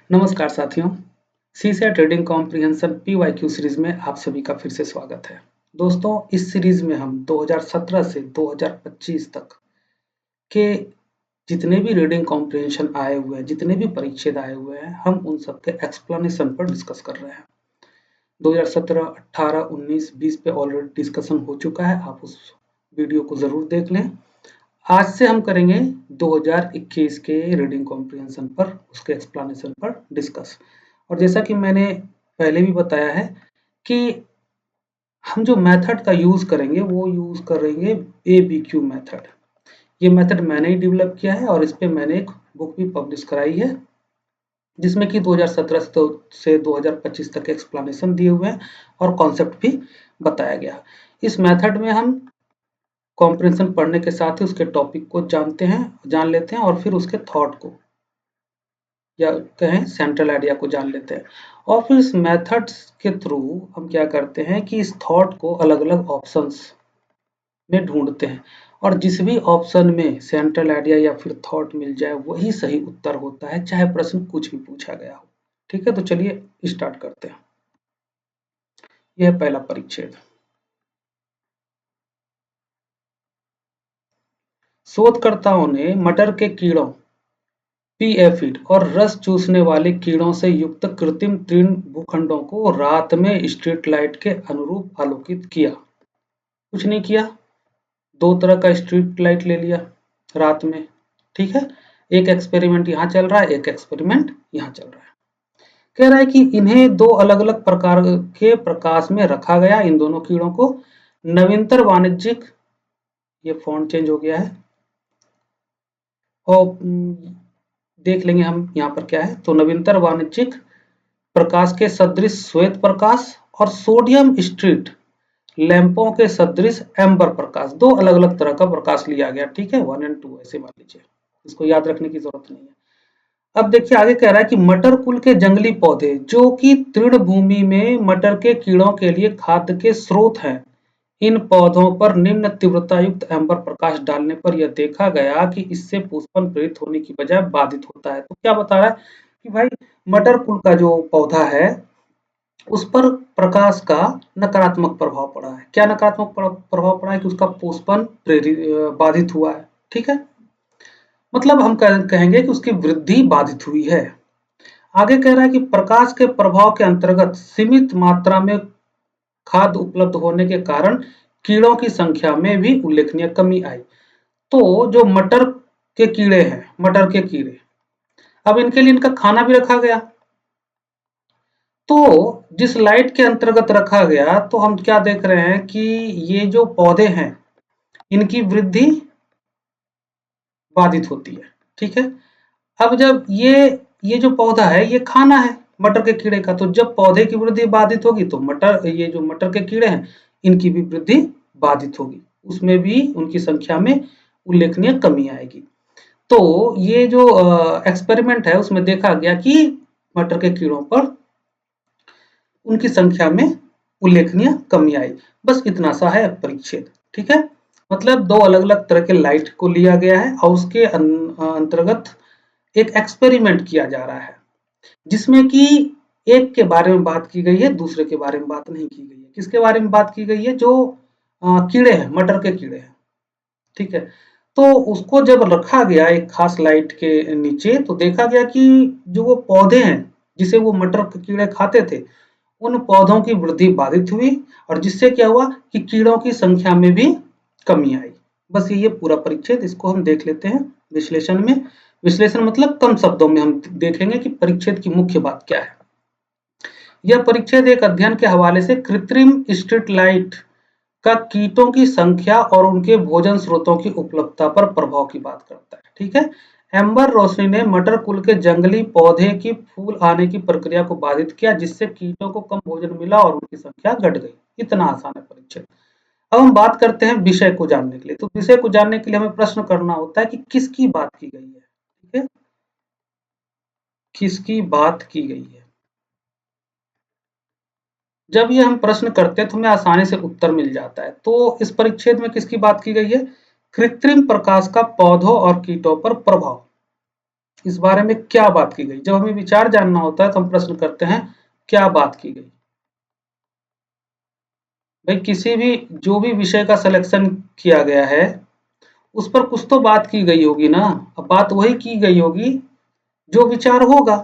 नमस्कार साथियों, CSAT reading comprehension PYQ series में आप सभी का फिर से स्वागत है। दोस्तों, इस सीरीज में हम 2017 से 2025 तक के जितने भी रीडिंग कॉम्प्रिहेंशन आए हुए हैं, जितने भी परिच्छेद आए हुए हैं, हम उन सब के एक्सप्लेनेशन पर डिस्कस कर रहे हैं। 2017, 18, 19, 20 पे ऑलरेडी डिस्कशन हो चुका है, आप उस वीडियो को जरूर देख लें। आज से हम करेंगे 2021 के रीडिंग कॉम्प्रिहेंशन पर, उसके एक्सप्लेनेशन पर डिस्कस। और जैसा कि मैंने पहले भी बताया है कि हम जो मेथड का यूज करेंगे वो यूज करेंगे ABQ मेथड। ये मेथड मैंने ही डेवलप किया है और इस पे मैंने एक बुक भी पब्लिश कराई है जिसमें कि 2017 से 2025 तक एक्सप्लेनेशन दिए हुए हैं और कॉन्सेप्ट भी बताया गया। इस मेथड में हम कॉम्प्रिहेंशन पढ़ने के साथ ही उसके टॉपिक को जान लेते हैं और फिर उसके थॉट को या कहें सेंट्रल आइडिया को जान लेते हैं। और फिर इस मेथड्स के थ्रू हम क्या करते हैं कि इस थॉट को अलग अलग ऑप्शंस में ढूंढते हैं और जिस भी ऑप्शन में सेंट्रल आइडिया या फिर थॉट मिल जाए वही सही उत्तर होता है, चाहे प्रश्न कुछ भी पूछा गया हो। ठीक है, तो चलिए स्टार्ट करते हैं। यह पहला परिच्छेद। शोधकर्ताओं ने मटर के कीड़ों पी-एफिड और रस चूसने वाले कीड़ों से युक्त कृत्रिम तीर्ण भूखंडों को रात में स्ट्रीट लाइट के अनुरूप आलोकित किया। कुछ नहीं किया, दो तरह का स्ट्रीट लाइट ले लिया रात में। ठीक है, एक एक्सपेरिमेंट यहाँ चल रहा है, एक एक्सपेरिमेंट यहाँ चल रहा है। कह रहा है कि इन्हें दो अलग अलग प्रकार के प्रकाश में रखा गया, इन दोनों कीड़ों को। नवीनतर वाणिज्यिक, ये फॉन्ट चेंज हो गया है और देख लेंगे हम यहाँ पर क्या है। तो नवीनतर वाणिज्यिक प्रकाश के सदृश श्वेत प्रकाश और सोडियम स्ट्रीट लैंपों के सदृश एम्बर प्रकाश, दो अलग अलग तरह का प्रकाश लिया गया। ठीक है, 1 और 2 ऐसे मान लीजिए, इसको याद रखने की जरूरत नहीं है। अब देखिए आगे कह रहा है कि मटर कुल के जंगली पौधे जो कि तृण भूमि में मटर के कीड़ों के लिए खाद्य के स्रोत हैं, इन पौधों पर निम्न तीव्रता युक्त एम्बर प्रकाश डालने पर यह देखा गया कि इससे पुष्पन प्रेरित होने की बजाय बाधित होता है। तो क्या बता रहा है कि भाई मटर कुल का जो पौधा है उस पर प्रकाश का नकारात्मक प्रभाव पड़ा है। क्या नकारात्मक प्रभाव पड़ा है कि उसका पुष्पन बाधित हुआ है। ठीक है, मतलब हम कहेंगे कि उसकी वृद्धि बाधित हुई है। आगे कह रहा है कि प्रकाश के प्रभाव के अंतर्गत सीमित मात्रा में खाद्य उपलब्ध होने के कारण कीड़ों की संख्या में भी उल्लेखनीय कमी आई। तो जो मटर के कीड़े हैं, मटर के कीड़े, अब इनके लिए इनका खाना भी रखा गया। तो जिस लाइट के अंतर्गत रखा गया तो हम क्या देख रहे हैं कि ये जो पौधे हैं इनकी वृद्धि बाधित होती है। ठीक है, अब जब ये जो पौधा है ये खाना है मटर के कीड़े का, तो जब पौधे की वृद्धि बाधित होगी तो ये जो मटर के कीड़े हैं इनकी भी वृद्धि बाधित होगी, उसमें भी उनकी संख्या में उल्लेखनीय कमी आएगी। तो ये जो एक्सपेरिमेंट है उसमें देखा गया कि मटर के कीड़ों पर उनकी संख्या में उल्लेखनीय कमी आई। बस इतना सा है परिच्छेद। ठीक है, मतलब दो अलग अलग तरह के लाइट को लिया गया है और उसके अंतर्गत एक एक्सपेरिमेंट किया जा रहा है जिसमें कि एक के बारे में बात की गई है, दूसरे के बारे में बात नहीं की गई है। किसके बारे में बात की गई है? जो कीड़े हैं, मटर के कीड़े हैं। ठीक है, तो उसको जब रखा गया एक खास लाइट के नीचे तो देखा गया कि जो वो पौधे हैं जिसे वो मटर के कीड़े खाते थे उन पौधों की वृद्धि बाधित हुई और जिससे क्या हुआ कि कीड़ों की संख्या में भी कमी आई। बस ये पूरा परिच्छेद, इसको हम देख लेते हैं विश्लेषण में। विश्लेषण मतलब कम शब्दों में हम देखेंगे कि परिच्छेद की मुख्य बात क्या है। यह परिच्छेद एक अध्ययन के हवाले से कृत्रिम स्ट्रीट लाइट का कीटों की संख्या और उनके भोजन स्रोतों की उपलब्धता पर प्रभाव की बात करता है। ठीक है, एम्बर रोशनी ने मटर कुल के जंगली पौधे की फूल आने की प्रक्रिया को बाधित किया जिससे कीटों को कम भोजन मिला और उनकी संख्या घट गई। इतना आसान है परिच्छेद। अब हम बात करते हैं विषय को जानने के लिए। तो विषय को जानने के लिए हमें प्रश्न करना होता है कि किसकी बात की गई है। ठीक है, किसकी बात की गई है। जब ये हम प्रश्न करते हैं तो हमें आसानी से उत्तर मिल जाता है। तो इस परिच्छेद में किसकी बात की गई है? कृत्रिम प्रकाश का पौधों और कीटों पर प्रभाव। इस बारे में क्या बात की गई। जब हमें विचार जानना होता है तो हम प्रश्न करते हैं क्या बात की गई। भाई किसी भी जो भी विषय का सिलेक्शन किया गया है उस पर कुछ तो बात की गई होगी ना। अब बात वही की गई होगी जो विचार होगा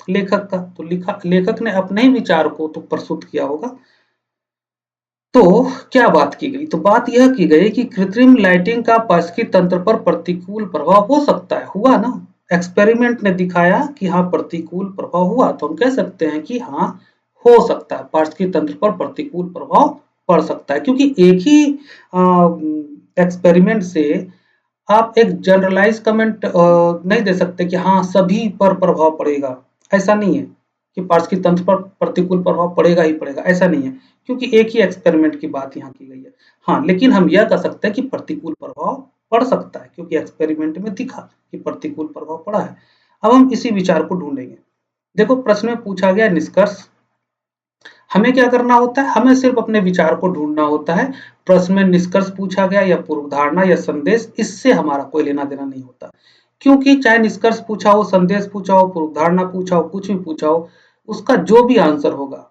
लेखक का। तो लेखक ने अपने ही विचार को तो प्रस्तुत किया होगा। तो क्या बात की गई, तो बात यह की गई कि कृत्रिम लाइटिंग का पारिस्थितिकी तंत्र पर प्रतिकूल प्रभाव हो सकता है। हुआ ना, एक्सपेरिमेंट ने दिखाया कि हाँ प्रतिकूल प्रभाव हुआ, तो हम कह सकते हैं कि हाँ हो सकता है, पारिस्थितिकी तंत्र पर प्रतिकूल प्रभाव पड़ सकता है। क्योंकि एक ही एक्सपेरिमेंट से आप एक जनरलाइज कमेंट नहीं दे सकते कि हाँ सभी पर प्रभाव पड़ेगा। ऐसा नहीं है कि पारिस्थितिकी तंत्र पर प्रतिकूल प्रभाव पड़ेगा ही पड़ेगा, ऐसा नहीं है, क्योंकि एक ही एक्सपेरिमेंट की बात यहाँ की गई है। हाँ, लेकिन हम यह कह सकते हैं कि प्रतिकूल प्रभाव पड़ सकता है क्योंकि एक्सपेरिमेंट में दिखा कि प्रतिकूल प्रभाव पड़ा है। अब हम इसी विचार को ढूंढेंगे। देखो प्रश्न में पूछा गया निष्कर्ष, हमें क्या करना होता है, हमें सिर्फ अपने विचार को ढूंढना होता है। प्रश्न में निष्कर्ष पूछा गया या पूर्व धारणा या संदेश, इससे हमारा कोई लेना देना नहीं होता। क्योंकि चाहे निष्कर्ष पूछा हो, संदेश पूछा हो, पूर्व धारणा पूछा हो, कुछ भी पूछा हो, उसका जो भी आंसर होगा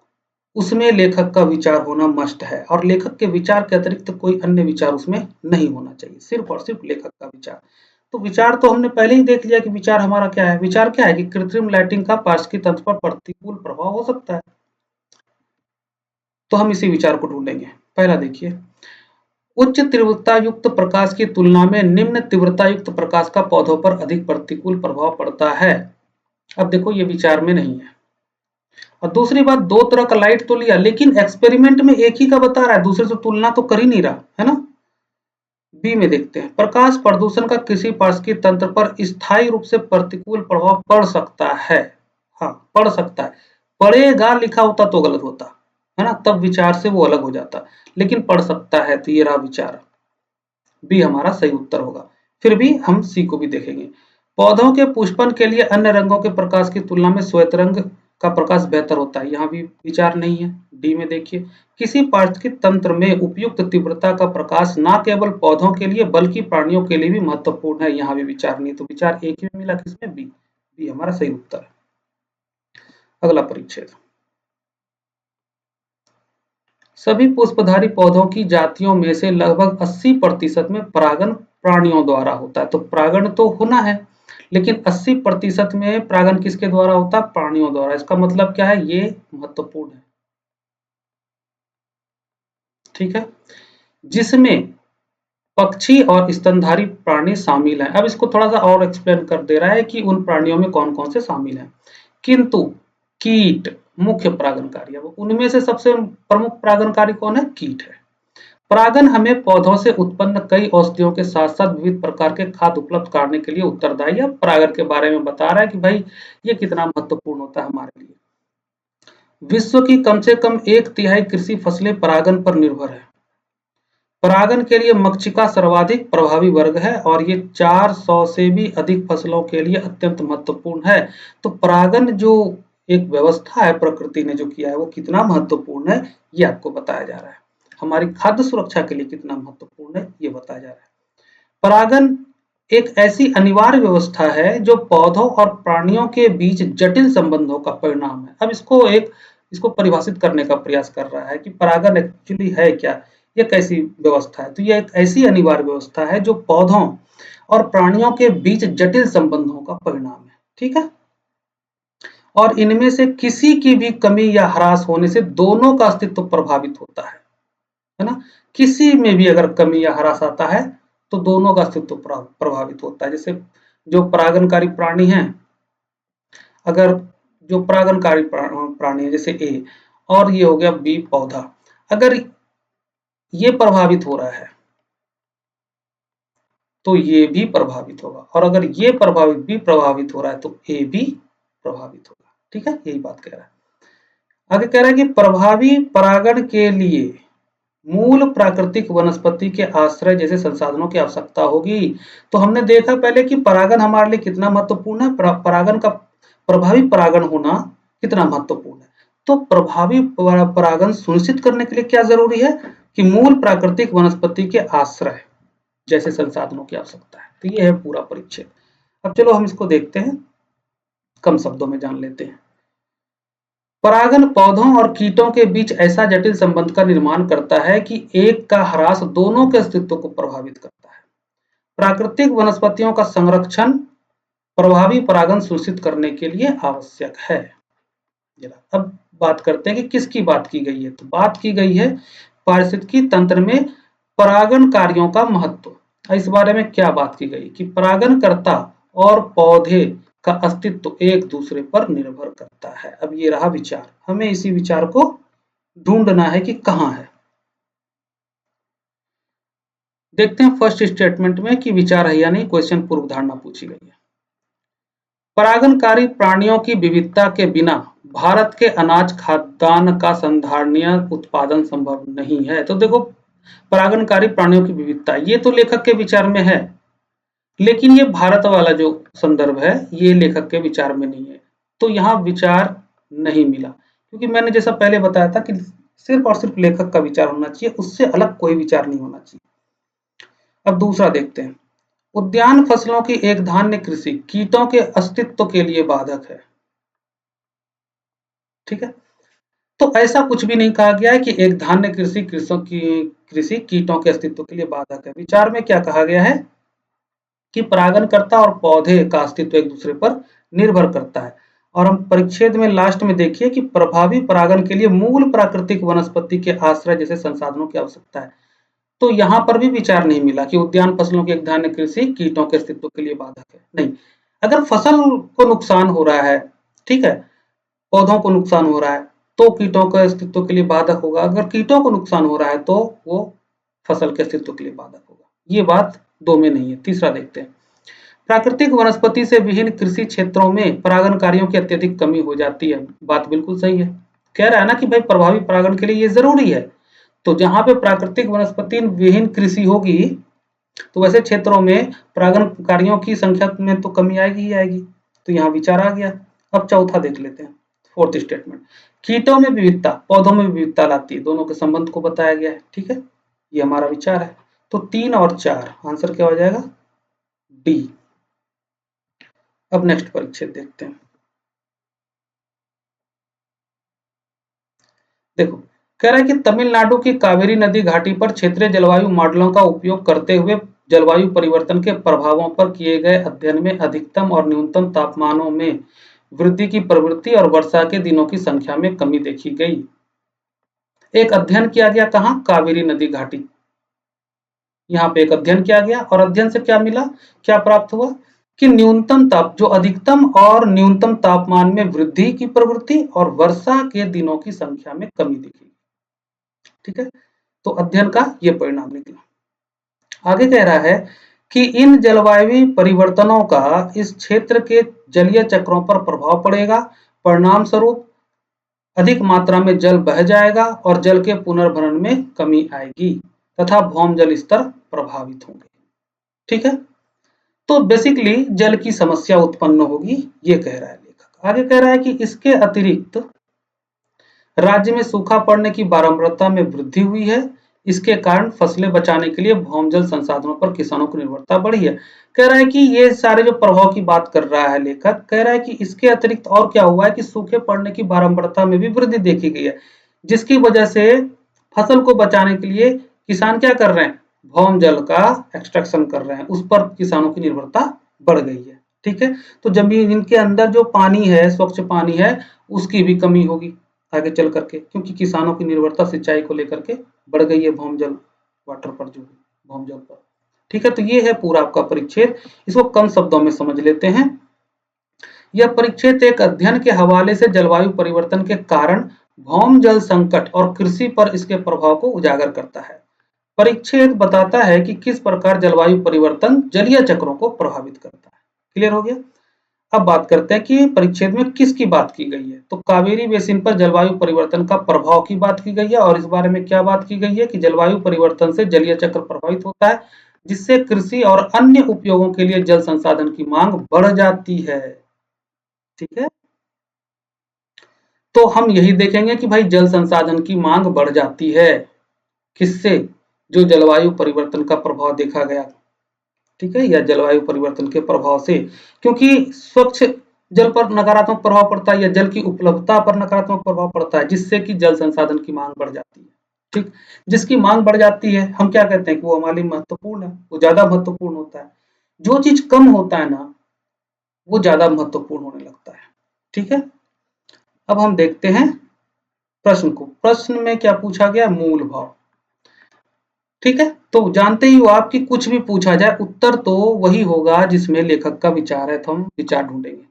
उसमें लेखक का विचार होना मस्ट है। और लेखक के विचार के अतिरिक्त कोई अन्य विचार उसमें नहीं होना चाहिए, सिर्फ और सिर्फ लेखक का विचार। तो विचार तो हमने पहले ही देख लिया कि विचार हमारा क्या है। विचार क्या है कि कृत्रिम लाइटिंग का पारिस्थितिकी तंत्र पर प्रतिकूल प्रभाव हो सकता है। तो हम इसी विचार को ढूंढेंगे। पहला देखिए, उच्च तीव्रता युक्त प्रकाश की तुलना में निम्न तीव्रता युक्त प्रकाश का पौधों पर अधिक प्रतिकूल प्रभाव पड़ता है। अब देखो ये विचार में नहीं है। और दूसरी बात, दो तरह का लाइट तो लिया लेकिन एक्सपेरिमेंट में एक ही का बता रहा है, दूसरे से तुलना तो कर ही नहीं रहा है ना। बी में देखते हैं, प्रकाश प्रदूषण का किसी पारिस्थितिकी तंत्र पर स्थायी रूप से प्रतिकूल प्रभाव पड़ सकता है। हाँ पड़ सकता है, पड़ेगा लिखा होता तो गलत होता है ना, तब विचार से वो अलग हो जाता, लेकिन पड़ सकता है तो ये रहा विचार। बी हमारा सही उत्तर होगा। फिर भी हम सी को भी देखेंगे। पौधों के पुष्पन के लिए अन्य रंगों के प्रकाश की तुलना में श्वेत रंग का प्रकाश बेहतर होता है, यहाँ भी विचार नहीं है। डी में देखिए, किसी पारिस्थितिकी तंत्र में उपयुक्त तीव्रता का प्रकाश न केवल पौधों के लिए बल्कि प्राणियों के लिए भी महत्वपूर्ण है, यहाँ भी विचार नहीं। तो विचार एक ही में मिला, किसमें, बी। बी हमारा सही उत्तर है। अगला परिच्छेद, सभी पुष्पधारी पौधों की जातियों में से लगभग 80% में परागण प्राणियों द्वारा होता है। तो परागण तो होना है, लेकिन 80% में परागण किसके द्वारा होता है, प्राणियों द्वारा। इसका मतलब क्या है, ये महत्वपूर्ण है, ठीक है, जिसमें पक्षी और स्तनधारी प्राणी शामिल हैं। अब इसको थोड़ा सा और एक्सप्लेन कर दे रहा है कि उन प्राणियों में कौन कौन से शामिल हैं। किंतु कीट मुख्य परागणकारी, अब उनमें से सबसे प्रमुख परागणकारी कौन है, कीट है। परागण हमें पौधों से उत्पन्न कई औषधियों के साथ साथ विविध प्रकार के खाद्य उपलब्ध कराने के लिए उत्तरदायी है। परागण के बारे में बता रहा है कि भाई ये कितना महत्वपूर्ण होता है हमारे लिए। विश्व की कम से कम 1/3 कृषि फसलें परागण पर निर्भर है। परागण के लिए मक्षिका सर्वाधिक प्रभावी वर्ग है और ये 400 से भी अधिक फसलों के लिए अत्यंत महत्वपूर्ण है। तो परागण जो एक व्यवस्था है प्रकृति ने जो किया है वो कितना महत्वपूर्ण है ये आपको बताया जा रहा है। हमारी खाद्य सुरक्षा के लिए कितना महत्वपूर्ण है ये बताया जा रहा है। परागण एक ऐसी अनिवार्य व्यवस्था है जो पौधों और प्राणियों के बीच जटिल संबंधों का परिणाम है। अब इसको परिभाषित करने का प्रयास कर रहा है कि परागण एक्चुअली है क्या, ये कैसी व्यवस्था है। तो ये एक ऐसी अनिवार्य व्यवस्था है जो पौधों और प्राणियों के बीच जटिल संबंधों का परिणाम है, ठीक है, और इनमें से किसी की भी कमी या ह्रास होने से दोनों का अस्तित्व प्रभावित होता है ना। किसी में भी अगर कमी या ह्रास आता है तो दोनों का अस्तित्व प्रभावित होता है। जैसे जो परागणकारी प्राणी हैं, अगर जो परागणकारी प्राणी है जैसे ए, और ये हो गया बी पौधा, अगर ये प्रभावित हो रहा है तो ये भी प्रभावित होगा, और अगर ये बी प्रभावित हो रहा है तो ए भी प्रभावित होगा, ठीक है, यही बात कह रहा है। आगे कह रहा है कि प्रभावी परागण के लिए मूल प्राकृतिक वनस्पति के आश्रय जैसे संसाधनों की आवश्यकता होगी। तो हमने देखा पहले कि परागण हमारे लिए कितना महत्वपूर्ण है, परागण का प्रभावी परागण होना कितना महत्वपूर्ण है। तो प्रभावी परागण सुनिश्चित करने के लिए क्या जरूरी है कि मूल प्राकृतिक वनस्पति के आश्रय जैसे संसाधनों की आवश्यकता है। तो ये है पूरा परिच्छेद। अब चलो हम इसको देखते हैं। कम शब्दों में जान लेते हैं। परागन पौधों और कीटों के बीच ऐसा जटिल संबंध का निर्माण करता है कि एक का ह्रास दोनों के अस्तित्व को प्रभावित करता है। प्राकृतिक वनस्पतियों का संरक्षण प्रभावी परागन सुनिश्चित करने के लिए आवश्यक है। अब बात करते हैं कि किसकी बात की गई है। तो बात की गई है पारिस्थितिकी तंत्र में परागण कार्यों का महत्व। इस बारे में क्या बात की गई कि परागणकर्ता और पौधे का अस्तित्व एक दूसरे पर निर्भर करता है। अब ये रहा विचार, हमें इसी विचार को ढूंढना है कि कहां है। देखते हैं फर्स्ट स्टेटमेंट में कि विचार है या नहीं। क्वेश्चन पूर्व धारणा पूछी गई है। परागणकारी प्राणियों की विविधता के बिना भारत के अनाज खाद्यान्न का संधारणीय उत्पादन संभव नहीं है। तो देखो, परागणकारी प्राणियों की विविधता, ये तो लेखक के विचार में है, लेकिन ये भारत वाला जो संदर्भ है ये लेखक के विचार में नहीं है। तो यहाँ विचार नहीं मिला, क्योंकि मैंने जैसा पहले बताया था कि सिर्फ और सिर्फ लेखक का विचार होना चाहिए, उससे अलग कोई विचार नहीं होना चाहिए। अब दूसरा देखते हैं। उद्यान फसलों की एक धान्य कृषि कीटों के अस्तित्व के लिए बाधक है। ठीक है, तो ऐसा कुछ भी नहीं कहा गया है कि एक धान्य कृषि कीटों के अस्तित्व के लिए बाधक है। विचार में क्या कहा गया है कि परागणकर्ता और पौधे का अस्तित्व एक दूसरे पर निर्भर करता है। और हम परिच्छेद में लास्ट में देखिए कि प्रभावी परागण के लिए मूल प्राकृतिक वनस्पति के आश्रय जैसे संसाधनों की आवश्यकता है। तो यहाँ पर भी विचार नहीं मिला कि उद्यान फसलों की एक धान्य कृषि कीटों के अस्तित्व के लिए बाधक है। नहीं, अगर फसल को नुकसान हो रहा है, ठीक है, पौधों को नुकसान हो रहा है, तो कीटों के अस्तित्व के लिए बाधक होगा। अगर कीटों को नुकसान हो रहा है तो वो फसल के अस्तित्व के लिए बाधक होगा। ये बात दो में नहीं है। तीसरा देखते हैं। प्राकृतिक वनस्पति से विभिन्न कृषि क्षेत्रों में परागण कार्यों की अत्यधिक कमी हो जाती है। बात बिल्कुल सही है। कह रहा है ना कि भाई प्रभावी परागण के लिए ये जरूरी है। तो जहां पे प्राकृतिक वनस्पति विहीन कृषि होगी, तो वैसे क्षेत्रों में परागण कार्यों की संख्या में तो कमी आएगी ही आएगी। तो यहाँ विचार आ गया। अब चौथा देख लेते हैं, फोर्थ स्टेटमेंट। कीटों में विविधता पौधों में विविधता लाती है, दोनों के संबंध को बताया गया है। ठीक है, ये हमारा विचार है। तो 3 और 4 आंसर क्या हो जाएगा? डी। अब नेक्स्ट परिच्छेद देखते हैं। देखो, कह रहा है कि तमिलनाडु की कावेरी नदी घाटी पर क्षेत्रीय जलवायु मॉडलों का उपयोग करते हुए जलवायु परिवर्तन के प्रभावों पर किए गए अध्ययन में अधिकतम और न्यूनतम तापमानों में वृद्धि की प्रवृत्ति और वर्षा के दिनों की संख्या में कमी देखी गई। एक अध्ययन किया गया कहां? कावेरी नदी घाटी। यहाँ पे एक अध्ययन किया गया और अध्ययन से क्या मिला, क्या प्राप्त हुआ कि न्यूनतम ताप जो अधिकतम और न्यूनतम तापमान में वृद्धि की प्रवृत्ति और वर्षा के दिनों की संख्या में कमी दिखी। ठीक है, तो अध्ययन का ये परिणाम निकला। आगे कह रहा है कि इन जलवायु परिवर्तनों का इस क्षेत्र के जलीय चक्रों पर प्रभाव पड़ेगा। परिणाम स्वरूप अधिक मात्रा में जल बह जाएगा और जल के पुनर्भरण में कमी आएगी तथा भौम जल स्तर प्रभावित होंगे। ठीक है, तो बेसिकली जल की समस्या उत्पन्न होगी, ये कह रहा है लेखक। आगे कह रहा है कि इसके अतिरिक्त राज्य में सूखा पड़ने की बारंबारता में वृद्धि हुई है। इसके कारण फसलें बचाने के लिए भौम जल संसाधनों पर किसानों की निर्भरता बढ़ी है। कह रहा है कि ये सारे जो प्रभाव की बात कर रहा है लेखक, कह रहा है कि इसके अतिरिक्त और क्या हुआ है कि सूखे पड़ने की बारंबारता में भी वृद्धि देखी गई है, जिसकी वजह से फसल को बचाने के लिए किसान क्या कर रहे हैं? भौम जल का एक्सट्रैक्शन कर रहे हैं, उस पर किसानों की निर्भरता बढ़ गई है। ठीक है, तो जमीन के अंदर जो पानी है, स्वच्छ पानी है, उसकी भी कमी होगी आगे चल करके, क्योंकि किसानों की निर्भरता सिंचाई को लेकर के बढ़ गई है भौम जल वाटर पर, जो भौम जल पर। ठीक है, तो ये है पूरा आपका परिच्छेद। इसको कम शब्दों में समझ लेते हैं। यह परिच्छेद एक अध्ययन के हवाले से जलवायु परिवर्तन के कारण भौम जल संकट और कृषि पर इसके प्रभाव को उजागर करता है। परिच्छेद बताता है कि किस प्रकार जलवायु परिवर्तन जलीय चक्रों को प्रभावित करता है। क्लियर हो गया? अब बात करते हैं कि परिच्छेद में किसकी बात की गई है। तो कावेरी बेसिन पर जलवायु परिवर्तन का प्रभाव की बात की गई है। और इस बारे में क्या बात की गई है कि जलवायु परिवर्तन से जलीय चक्र प्रभावित होता है, जिससे कृषि और अन्य उपयोगों के लिए जल संसाधन की मांग बढ़ जाती है। ठीक है, तो हम यही देखेंगे कि भाई जल संसाधन की मांग बढ़ जाती है, किससे? जो जलवायु परिवर्तन का प्रभाव देखा गया। ठीक है, या जलवायु परिवर्तन के प्रभाव से, क्योंकि स्वच्छ जल पर नकारात्मक प्रभाव पड़ता है या जल की उपलब्धता पर नकारात्मक प्रभाव पड़ता है, जिससे कि जल संसाधन की मांग बढ़ जाती है। ठीक, जिसकी मांग बढ़ जाती है हम क्या कहते हैं कि वो हमारे लिए महत्वपूर्ण है, वो ज्यादा महत्वपूर्ण होता है। जो चीज कम होता है ना, वो ज्यादा महत्वपूर्ण होने लगता है। ठीक है, अब हम देखते हैं प्रश्न को। प्रश्न में क्या पूछा गया? मूल भाव। ठीक है, तो जानते ही हो आप कि कुछ भी पूछा जाए उत्तर तो वही होगा जिसमें लेखक का विचार है, तो हम विचार ढूंढेंगे।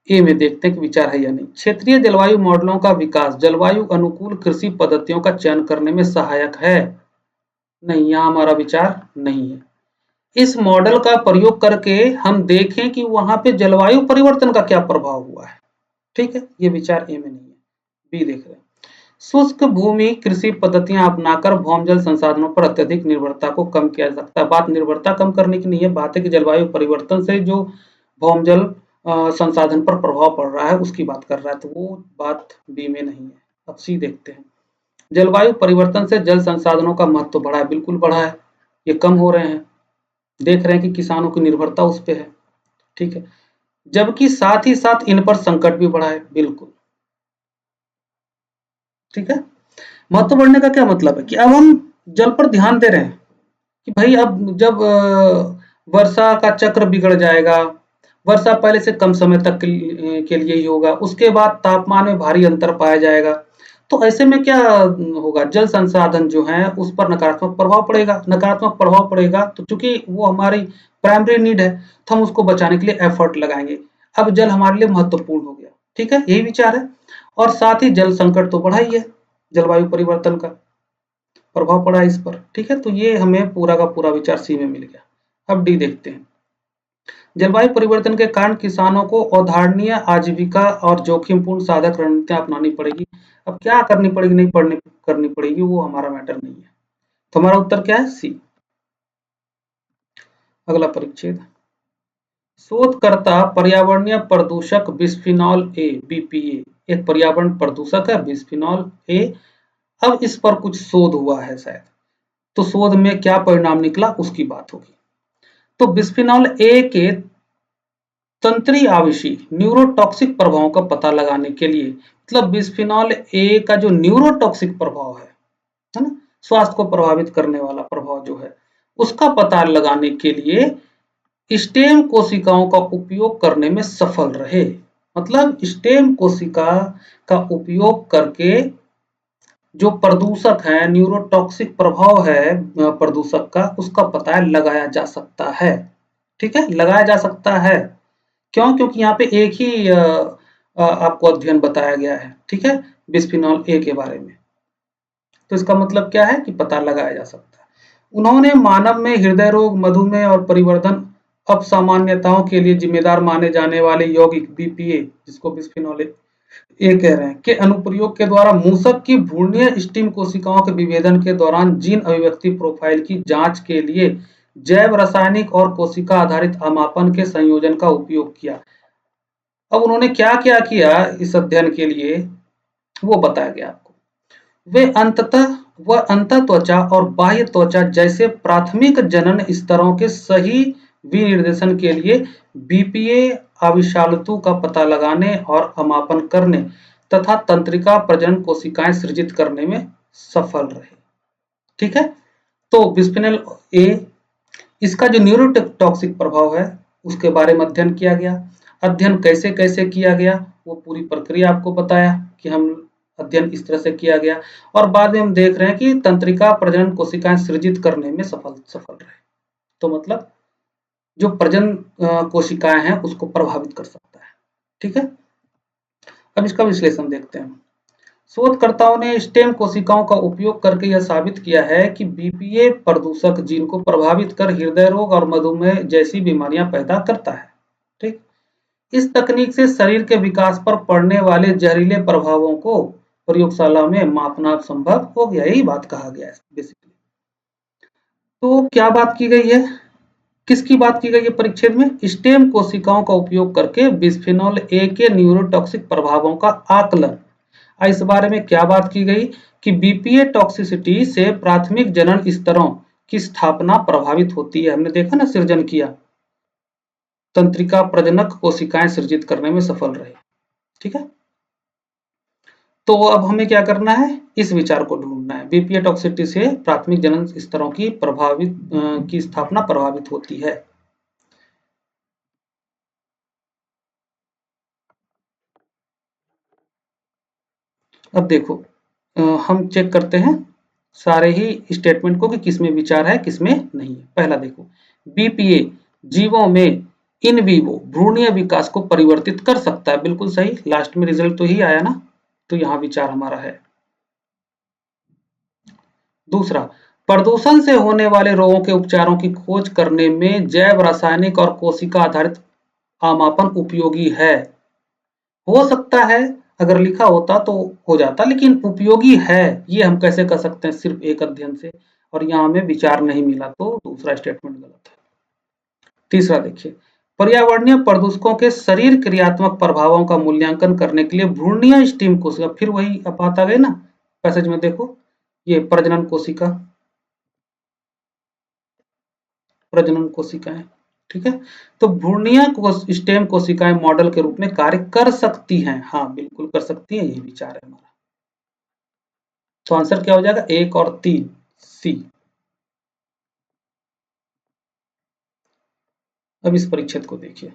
ए में देखते हैं कि विचार है या नहीं। क्षेत्रीय जलवायु मॉडलों का विकास जलवायु अनुकूल कृषि पद्धतियों का चयन करने में सहायक है। नहीं, यहाँ हमारा विचार नहीं है। इस मॉडल का प्रयोग करके हम देखें कि वहां पे जलवायु परिवर्तन का क्या प्रभाव हुआ है। ठीक है, ये विचार ए में नहीं है। बी देख रहे हैं। शुष्क भूमि कृषि पद्धतियां अपनाकर भौमजल संसाधनों पर अत्यधिक निर्भरता को कम किया जा सकता है। बात निर्भरता कम करने की नहीं है, बात है कि जलवायु परिवर्तन से जो भौमजल संसाधन पर प्रभाव पड़ रहा है उसकी बात कर रहा है, तो वो बात बी में नहीं है। अब सी देखते हैं। जलवायु परिवर्तन से जल संसाधनों का महत्व बढ़ा है, बिल्कुल बढ़ा है, ये कम हो रहे हैं। देख रहे हैं कि किसानों की निर्भरता उस पर है। ठीक है, जबकि साथ ही साथ इन पर संकट भी बढ़ा है, बिल्कुल। ठीक है, महत्व बढ़ने का क्या मतलब है कि अब हम जल पर ध्यान दे रहे हैं कि भाई अब जब वर्षा का चक्र बिगड़ जाएगा, वर्षा पहले से कम समय तक के लिए ही होगा, उसके बाद तापमान में भारी अंतर पाया जाएगा, तो ऐसे में क्या होगा? जल संसाधन जो है उस पर नकारात्मक प्रभाव पड़ेगा। नकारात्मक प्रभाव पड़ेगा तो चूंकि वो हमारी प्राइमरी नीड है, तो हम उसको बचाने के लिए एफर्ट लगाएंगे। अब जल हमारे लिए महत्वपूर्ण हो गया। ठीक है, यही विचार है। और साथ ही जल संकट तो बढ़ा ही है, जलवायु परिवर्तन का प्रभाव पड़ा इस पर। ठीक है, तो ये हमें पूरा का पूरा विचार सी में मिल गया। अब डी देखते हैं। जलवायु परिवर्तन के कारण किसानों को अधारणीय आजीविका और जोखिमपूर्ण साधक रणनीतियां अपनानी पड़ेगी। अब क्या करनी पड़ेगी, नहीं पड़नी करनी पड़ेगी, वो हमारा मैटर नहीं है। तो हमारा उत्तर क्या है? सी। अगला परिच्छेद। शोधकर्ता पर्यावरणीय प्रदूषक बिस्फिनॉल ए बीपीए एक पर्यावरण प्रदूषक है, बिस्फिनॉल ए। अब इस पर कुछ शोध हुआ है शायद, तो शोध में क्या परिणाम निकला उसकी बात होगी। तो बिस्फिनॉल ए के तंत्री आवेशी न्यूरोटॉक्सिक प्रभावों का पता लगाने के लिए, मतलब बिस्फिनॉल ए का जो न्यूरोटॉक्सिक प्रभाव है ना, स्वास्थ्य को प्रभावित करने वाला प्रभाव जो है, उसका पता लगाने के लिए स्टेम कोशिकाओं का उपयोग करने में सफल रहे। मतलब स्टेम कोशिका का उपयोग करके जो प्रदूषक है, न्यूरोटॉक्सिक प्रभाव है प्रदूषक का, उसका पता लगाया जा सकता है। ठीक है, लगाया जा सकता है। क्यों? क्योंकि यहाँ पे एक ही आपको अध्ययन बताया गया है। ठीक है, बिस्फिनॉल ए के बारे में। तो इसका मतलब क्या है कि पता लगाया जा सकता है। उन्होंने मानव में हृदय रोग, मधुमेह और परिवर्धन अपसामान्यताओं के लिए जिम्मेदार माने जाने वाले यौगिक बीपीए, जिसको बिस्फिनॉल ए कह रहे हैं, के अनुप्रयोग के द्वारा मूसक की भ्रूणीय स्टेम कोशिकाओं के विभेदन के दौरान जीन अभिव्यक्ति प्रोफाइल की जांच के लिए जैव रासायनिक और कोशिका आधारित अमापन के संयोजन का उपयोग किया। अब उन्होंने क्या क्या किया इस अध्ययन के लिए, वो बताया गया आपको। वह अंत त्वचा और बाह्य त्वचा जैसे प्राथमिक जनन स्तरों के सही विनिर्देशन के लिए बीपीए आविशालतु का पता लगाने और अमापन करने तथा तंत्रिका प्रजनन कोशिकाएं सृजित करने में सफल रहे। ठीक है, तो बिस्फेनॉल ए, इसका जो न्यूरोटॉक्सिक प्रभाव है उसके बारे में अध्ययन किया गया। अध्ययन कैसे कैसे किया गया, वो पूरी प्रक्रिया आपको बताया कि हम अध्ययन इस तरह से किया गया, और बाद में हम देख रहे हैं कि तंत्रिका प्रजनन कोशिकाएं सृजित करने में सफल रहे। तो मतलब जो प्रजनन कोशिकाएं हैं उसको प्रभावित कर सकता है। ठीक है, अब इसका विश्लेषण देखते हैं। शोधकर्ताओं ने स्टेम कोशिकाओं का उपयोग करके यह साबित किया है कि बीपीए प्रदूषक जीन को प्रभावित कर हृदय रोग और मधुमेह जैसी बीमारियां पैदा करता है। ठीक, इस तकनीक से शरीर के विकास पर पड़ने वाले जहरीले प्रभावों को प्रयोगशाला में मापना संभव हो गया। यही बात कहा गया है बेसिकली। तो क्या बात की गई है, किसकी बात की गई है परिच्छेद में? स्टेम कोशिकाओं का उपयोग करके बिस्फेनॉल ए के न्यूरोटॉक्सिक प्रभावों का आकलन। इस बारे में क्या बात की गई कि बीपीए टॉक्सिसिटी से प्राथमिक जनन स्तरों की स्थापना प्रभावित होती है। हमने देखा ना, सृजन किया। तंत्रिका प्रजनक कोशिकाएं सृजित करने में सफल रहे। ठीक है, तो अब हमें क्या करना है, इस विचार को ढूंढना है। बीपीए टॉक्सिसिटी से प्राथमिक जनन स्तरों की की स्थापना प्रभावित होती है। अब देखो, हम चेक करते हैं सारे ही स्टेटमेंट को कि किसमें विचार है किसमें नहीं है। पहला देखो, बीपीए जीवों में इन विवो भ्रूणीय विकास को परिवर्तित कर सकता है। बिल्कुल सही, लास्ट में रिजल्ट तो ही आया ना, तो यहां विचार हमारा है। दूसरा, प्रदूषण से होने वाले रोगों के उपचारों की खोज करने में जैव रासायनिक और कोशिका आधारित आमापन उपयोगी है। हो सकता है, अगर लिखा होता तो हो जाता, लेकिन उपयोगी है ये हम कैसे कर सकते हैं सिर्फ एक अध्ययन से, और यहाँ हमें विचार नहीं मिला, तो दूसरा स्टेटमेंट गलत है। तीसरा देखिए, पर्यावरणीय प्रदूषकों के शरीर क्रियात्मक प्रभावों का मूल्यांकन करने के लिए भ्रूणीय स्टीम कोशिका, फिर वही बात आ गई ना पैसेज में, देखो ये प्रजनन कोशिकाएं। ठीक है, तो भ्रूणीय स्टेम कोशिकाएं मॉडल के रूप में कार्य कर सकती हैं। हाँ बिल्कुल कर सकती हैं, यही विचार है हमारा। तो आंसर क्या हो जाएगा, 1 और 3 सी। अब इस परिच्छेद को देखिए,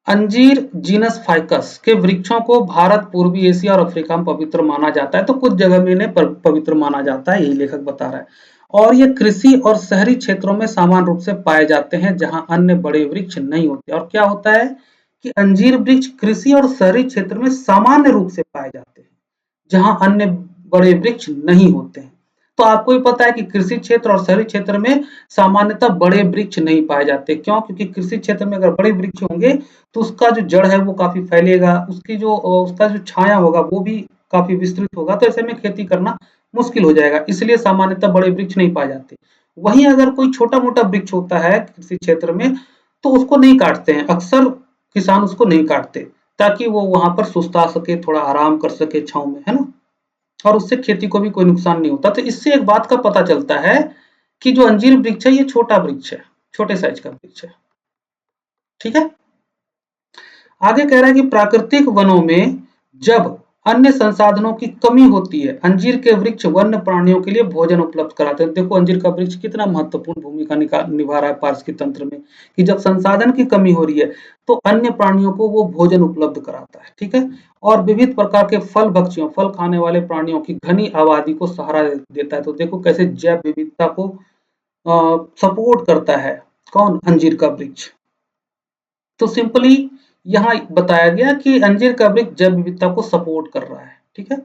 अंजीर जीनस फाइकस के वृक्षों को भारत, पूर्वी एशिया और अफ्रीका में पवित्र माना जाता है। तो कुछ जगह में इन्हें पवित्र माना जाता है, यही लेखक बता रहा है। और ये कृषि और शहरी क्षेत्रों में सामान्य रूप से पाए जाते हैं जहां अन्य बड़े वृक्ष नहीं होते। और क्या होता है कि अंजीर वृक्ष कृषि और शहरी क्षेत्र में सामान्य रूप से पाए जाते हैं जहां अन्य बड़े वृक्ष नहीं होते हैं। तो आपको भी पता है कि कृषि क्षेत्र और शहरी क्षेत्र में सामान्यतः बड़े वृक्ष नहीं पाए जाते। क्यों? क्योंकि कृषि क्षेत्र में अगर बड़े वृक्ष होंगे तो उसका जो जड़ है वो काफी फैलेगा, उसका जो छाया होगा वो भी काफी विस्तृत होगा, तो ऐसे में खेती करना मुश्किल हो जाएगा, इसलिए सामान्यतः बड़े वृक्ष नहीं पाए जाते। वहीं अगर कोई छोटा मोटा वृक्ष होता है कृषि क्षेत्र में तो उसको नहीं काटते हैं, अक्सर किसान उसको नहीं काटते, ताकि वो वहां पर सुस्ता सके, थोड़ा आराम कर सके छांव में, है ना, और उससे खेती को भी कोई नुकसान नहीं होता। तो इससे एक बात का पता चलता है कि जो अंजीर वृक्ष है ये छोटा वृक्ष है, छोटे साइज का वृक्ष है। ठीक है, आगे कह रहा है कि प्राकृतिक वनों में जब अन्य संसाधनों की कमी होती है, अंजीर के वृक्ष वन्य प्राणियों के लिए भोजन उपलब्ध कराते हैं। देखो अंजीर का वृक्ष कितना महत्वपूर्ण भूमिका निभा रहा है पारिस्थितिक तंत्र में, कि जब संसाधन की कमी हो रही है तो अन्य प्राणियों को वो भोजन उपलब्ध कराता है। ठीक है, और विविध प्रकार के फल भक्षियों, फल खाने वाले प्राणियों की घनी आबादी को सहारा देता है। तो देखो कैसे जैव विविधता को सपोर्ट करता है कौन, अंजीर का वृक्ष। तो सिंपली यहाँ बताया गया कि अंजीर का वृक्ष जैव विविधता को सपोर्ट कर रहा है। ठीक है,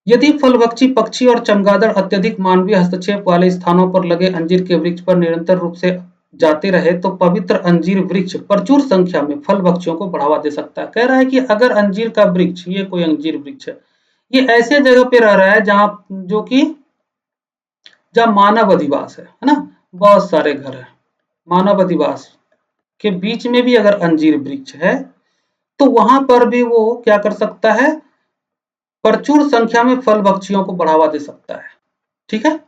यदि फलभक्षी पक्षी और चमगादड़ अत्यधिक मानवीय हस्तक्षेप वाले स्थानों पर लगे अंजीर के वृक्ष पर निरंतर रूप से जाते रहे तो पवित्र अंजीर वृक्ष प्रचुर संख्या में फल भक्षियों को बढ़ावा दे सकता है। कह रहा है कि अगर अंजीर का वृक्ष, ये कोई अंजीर वृक्ष है, ये ऐसे जगह पे रह रहा है जहां जो कि जहां मानव अधिवास है ना, बहुत सारे घर है, मानव अधिवास के बीच में भी अगर अंजीर वृक्ष है तो वहां पर भी वो क्या कर सकता है, प्रचुर संख्या में फल भक्षियों को बढ़ावा दे सकता है। ठीक है,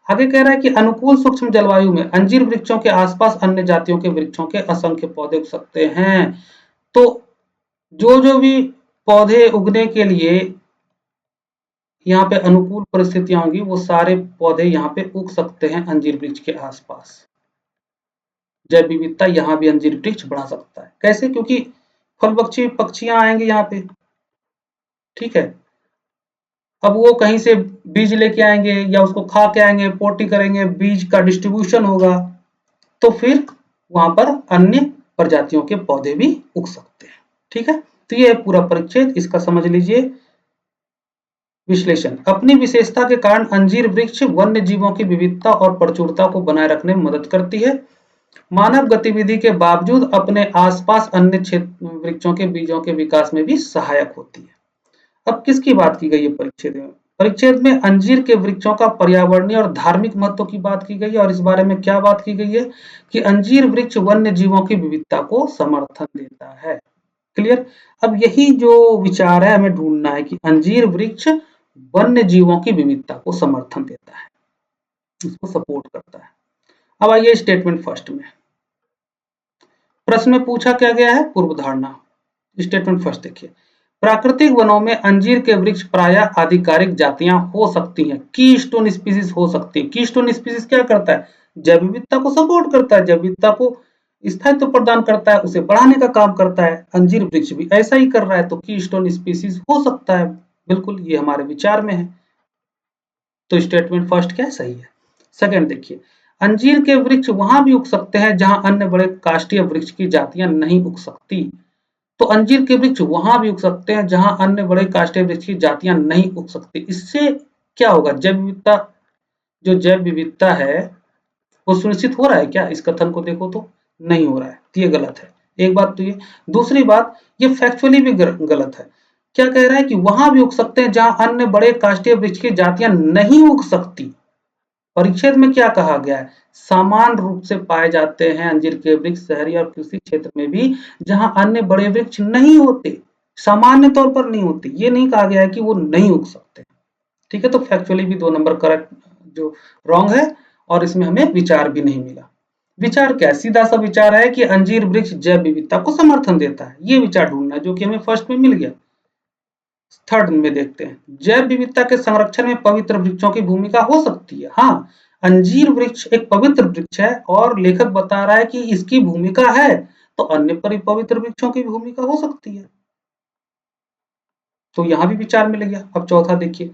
आगे कह रहा है कि अनुकूल सूक्ष्म जलवायु में अंजीर वृक्षों के आसपास अन्य जातियों के वृक्षों के असंख्य पौधे उग सकते हैं। तो जो जो भी पौधे उगने के लिए यहाँ पे अनुकूल परिस्थितियां होंगी वो सारे पौधे यहाँ पे उग सकते हैं अंजीर वृक्ष के आसपास। जैव विविधता यहाँ भी अंजीर वृक्ष बढ़ा सकता है। कैसे? क्योंकि फल पक्षी पक्षियां आएंगे यहाँ पे। ठीक है, अब वो कहीं से बीज लेके आएंगे या उसको खा के आएंगे, पोटी करेंगे, बीज का डिस्ट्रीब्यूशन होगा, तो फिर वहां पर अन्य प्रजातियों के पौधे भी उग सकते हैं। ठीक है, तो ये पूरा परिच्छेद, इसका समझ लीजिए विश्लेषण। अपनी विशेषता के कारण अंजीर वृक्ष वन्य जीवों की विविधता और प्रचुरता को बनाए रखने में मदद करती है। मानव गतिविधि के बावजूद अपने आसपास अन्य क्षेत्र वृक्षों के बीजों के विकास में भी सहायक होती है। अब किसकी बात की गई है परिच्छेद में? परिच्छेद में अंजीर के वृक्षों का पर्यावरणीय और धार्मिक महत्व की बात की गई है। और इस बारे में क्या बात की गई है कि अंजीर वृक्ष वन्य जीवों की विविधता को समर्थन देता है। क्लियर? अब यही जो विचार है हमें ढूंढना है कि अंजीर वृक्ष वन्य जीवों की विविधता को समर्थन देता है, इसको सपोर्ट करता है। अब आइए स्टेटमेंट फर्स्ट में, प्रश्न में पूछा क्या गया है, पूर्व धारणा। स्टेटमेंट फर्स्ट देखिए, प्राकृतिक वनों में अंजीर के वृक्ष प्रायः आधिकारिक जातियां हो सकती हैं, कीस्टोन स्पीसीज हो सकती है। कीस्टोन स्पीसीज क्या करता है, जैव विविधता को सपोर्ट करता है, जैव विविधता को स्थायित्व प्रदान करता है, उसे बढ़ाने का काम करता है। अंजीर वृक्ष भी ऐसा ही कर रहा है, तो कीस्टोन स्पीसीज हो सकता है। बिल्कुल, ये हमारे विचार में है, तो स्टेटमेंट फर्स्ट क्या है, सही है। सेकंड देखिए, अंजीर के वृक्ष वहां भी उग सकते हैं जहां अन्य बड़े काष्ठीय वृक्ष की जातियां नहीं उग सकती। तो अंजीर के वृक्ष वहां भी उग सकते हैं जहां अन्य बड़े काष्ठीय वृक्ष की जातियां नहीं उग सकती। इससे क्या होगा, जैव विविधता, जो जैव विविधता है वो सुनिश्चित हो रहा है क्या, इस कथन को देखो तो नहीं हो रहा है, तो ये गलत है। एक बात तो ये, दूसरी बात ये फैक्चुअली भी गलत है। क्या कह रहा है कि वहां भी उग सकते हैं जहां अन्य बड़े काष्ठीय वृक्ष की जातियां नहीं उग सकती। परिच्छेद में क्या कहा गया है, समान रूप से पाए जाते हैं अंजीर के वृक्ष शहरी और कृषि क्षेत्र में भी जहां अन्य बड़े वृक्ष नहीं होते, सामान्य तौर पर नहीं होते। ये नहीं कहा गया है कि वो नहीं उग सकते। ठीक है, तो फैक्चुअली भी 2 नंबर करेक्ट, जो रॉन्ग है, और इसमें हमें विचार भी नहीं मिला। विचार क्या है, सीधा सा विचार है कि अंजीर वृक्ष जैव विविधता को समर्थन देता है, ये विचार ढूंढना है, जो कि हमें फर्स्ट में मिल गया। थर्ड में देखते हैं, जैव विविधता के संरक्षण में पवित्र वृक्षों की भूमिका हो सकती है। हाँ, अंजीर वृक्ष एक पवित्र वृक्ष है और लेखक बता रहा है कि इसकी भूमिका है, तो अन्य पवित्र वृक्षों की भूमिका हो सकती है, तो यहां भी विचार मिल गया। अब चौथा देखिए,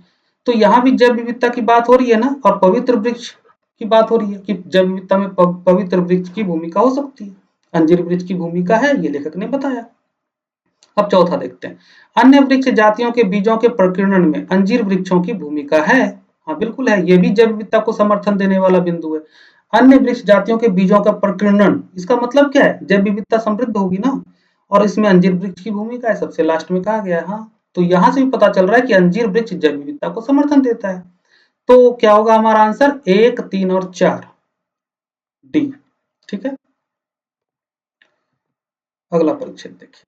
तो यहां भी जैव विविधता की बात हो रही है ना, और पवित्र वृक्ष की बात हो रही है कि जैव विविधता में पवित्र वृक्ष की भूमिका हो सकती है। अंजीर वृक्ष की भूमिका है, ये लेखक ने बताया। अब चौथा देखते हैं, अन्य वृक्ष जातियों के बीजों के प्रकीर्णन में अंजीर वृक्षों की भूमिका है। हाँ बिल्कुल है, ये भी जैव विविधता को समर्थन देने वाला बिंदु है। अन्य वृक्ष जातियों के बीजों का प्रकीर्णन, इसका मतलब क्या है, जैव विविधता समृद्ध होगी ना, और इसमें अंजीर वृक्ष की भूमिका है, सबसे लास्ट में कहा गया है। हाँ, तो यहां से भी पता चल रहा है कि अंजीर वृक्ष जैव विविधता को समर्थन देता है। तो क्या होगा हमारा आंसर, 1, 3 और 4, डी। ठीक है, अगला परिच्छेद देखिए,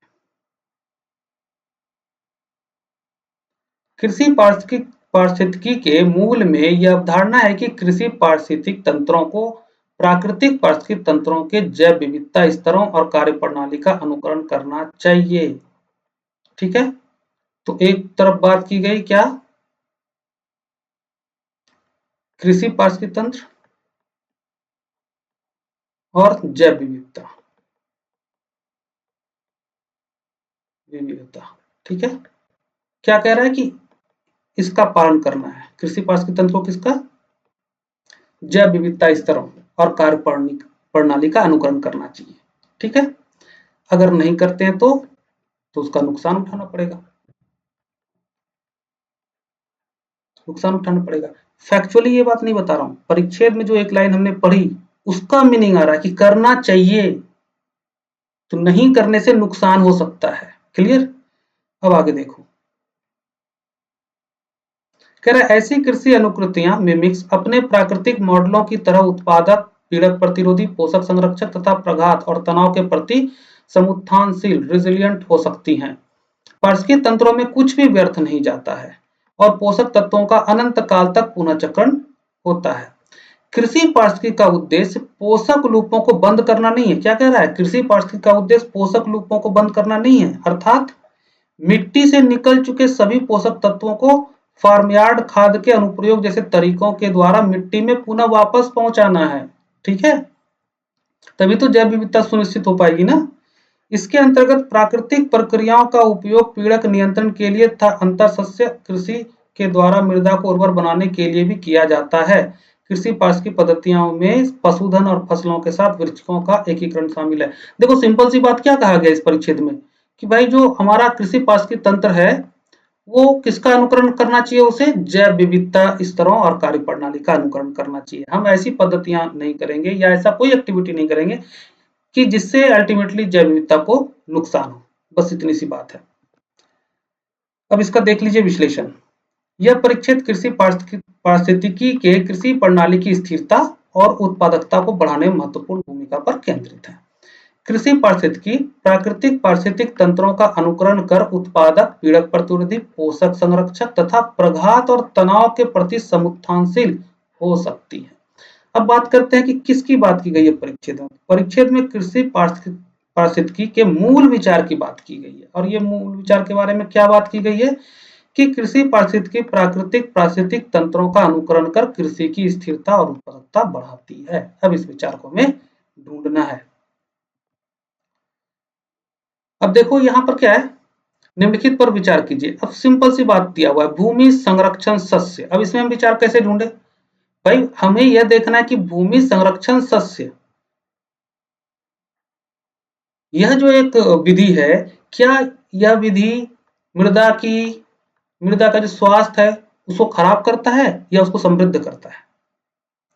कृषि पारिस्थितिकी के मूल में यह अवधारणा है कि कृषि पारिस्थितिक तंत्रों को प्राकृतिक पारिस्थितिक तंत्रों के जैव विविधता स्तरों और कार्यप्रणाली का अनुकरण करना चाहिए। ठीक है, तो एक तरफ बात की गई क्या, कृषि पारिस्थितिक तंत्र और जैव विविधता, ठीक है, क्या कह रहा है कि इसका पालन करना है, कृषि पारिस्थितिक तंत्र को किसका, जैव विविधता स्तरों और कार्य प्रणाली का अनुकरण करना चाहिए। ठीक है, अगर नहीं करते हैं तो उसका नुकसान उठाना पड़ेगा, नुकसान उठाना पड़ेगा। फैक्चुअली ये बात नहीं बता रहा हूं, परिच्छेद में जो एक लाइन हमने पढ़ी उसका मीनिंग आ रहा है कि करना चाहिए, तो नहीं करने से नुकसान हो सकता है। क्लियर, अब आगे देखो, कह रहा है ऐसी कृषि अनुकृतियां मिमिक्स अपने प्राकृतिक मॉडलों की तरह उत्पादक, पीड़क प्रतिरोधी, पोषक संरक्षक तथा प्रघात और तनाव के प्रति समुत्थानशील रिजिलियंट हो सकती हैं। पारिस्थितिकी तंत्रों में कुछ भी व्यर्थ नहीं जाता है और पोषक तत्वों का अनंत काल तक पुनर्चक्रण होता है। कृषि पारिस्थितिकी का उद्देश्य पोषक लूपों को बंद करना नहीं है। क्या कह रहा है, कृषि पारिस्थितिकी का उद्देश्य पोषक लूपों को बंद करना नहीं है, अर्थात मिट्टी से निकल चुके सभी पोषक तत्वों को फार्मयार्ड खाद के अनुप्रयोग जैसे तरीकों के द्वारा मिट्टी में पुनः वापस पहुंचाना है। ठीक है, तभी तो जैव विविधता सुनिश्चित हो पाएगी ना। इसके अंतर्गत प्राकृतिक प्रक्रियाओं का उपयोग पीड़क नियंत्रण के लिए तथा अंतरसस्य कृषि के द्वारा मृदा को उर्वर बनाने के लिए भी किया जाता है। कृषि पारिस्थितिकी पद्धतियों में पशुधन और फसलों के साथ वृक्षों का एकीकरण शामिल है। देखो सिंपल सी बात क्या कहा गया इस परिच्छेद में, कि भाई जो हमारा कृषि पारिस्थितिकी तंत्र है वो किसका अनुकरण करना चाहिए, उसे जैव विविधता स्तरों और कार्यप्रणाली का अनुकरण करना चाहिए। हम ऐसी पद्धतियां नहीं करेंगे या ऐसा कोई एक्टिविटी नहीं करेंगे कि जिससे अल्टीमेटली जैव विविधता को नुकसान हो, बस इतनी सी बात है। अब इसका देख लीजिए विश्लेषण। यह परिच्छेद कृषि पारिस्थितिकी के कृषि प्रणाली की स्थिरता और उत्पादकता को बढ़ाने में महत्वपूर्ण भूमिका पर केंद्रित है। कृषि पारिस्थितिकी प्राकृतिक पारिस्थितिक तंत्रों का अनुकरण कर उत्पादक, पीड़क प्रतिरोधी, पोषक संरक्षक तथा प्रघात और तनाव के प्रति समुत्थानशील हो सकती है। अब बात करते हैं कि किसकी बात की गई है परिच्छेद में। परिच्छेद में कृषि पारिस्थितिकी के मूल विचार की बात की गई है। और ये मूल विचार के बारे में क्या बात की गई है कि कृषि पारिस्थितिकी प्राकृतिक पारिस्थितिक तंत्रों का अनुकरण कर कृषि की स्थिरता और उत्पादकता बढ़ाती है। अब इस विचार को हमें ढूंढना है। अब देखो यहाँ पर क्या है, निम्नलिखित पर विचार कीजिए। अब सिंपल सी बात दिया हुआ है, भूमि संरक्षण सस्य। अब इसमें हम विचार कैसे ढूंढे भाई, हमें यह देखना है कि भूमि संरक्षण सस्य यह जो एक विधि है, क्या यह विधि मृदा की मृदा का जो स्वास्थ्य है उसको खराब करता है या उसको समृद्ध करता है?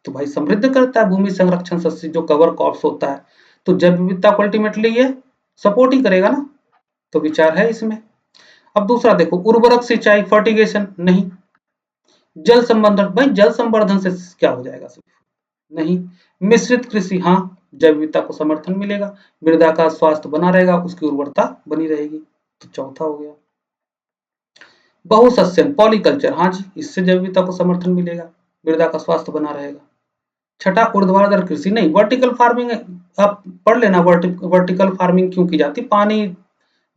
तो भाई समृद्ध करता है। भूमि संरक्षण सस्य जो कवर क्रॉप्स होता है, तो जैव विविधता को अल्टीमेटली ये सपोर्ट ही करेगा ना, तो विचार है इसमें। अब दूसरा देखो, उर्वरक सिंचाई फर्टिगेशन नहीं। जल संवर्धन, भाई जल संवर्धन से क्या हो जाएगा? सिर्फ नहीं। मिश्रित कृषि, हाँ जैव विविधता को समर्थन मिलेगा, मृदा का स्वास्थ्य बना रहेगा, उसकी उर्वरता बनी रहेगी। तो चौथा हो गया। बहुसस्यन पॉलीकल्चर, हाँ जी, इससे जैव विविधता को समर्थन मिलेगा, मृदा का स्वास्थ्य बना रहेगा। छठा ऊर्ध्वाधर कृषि नहीं, वर्टिकल फार्मिंग आप पढ़ लेना। वर्टिकल फार्मिंग क्यों की जाती? पानी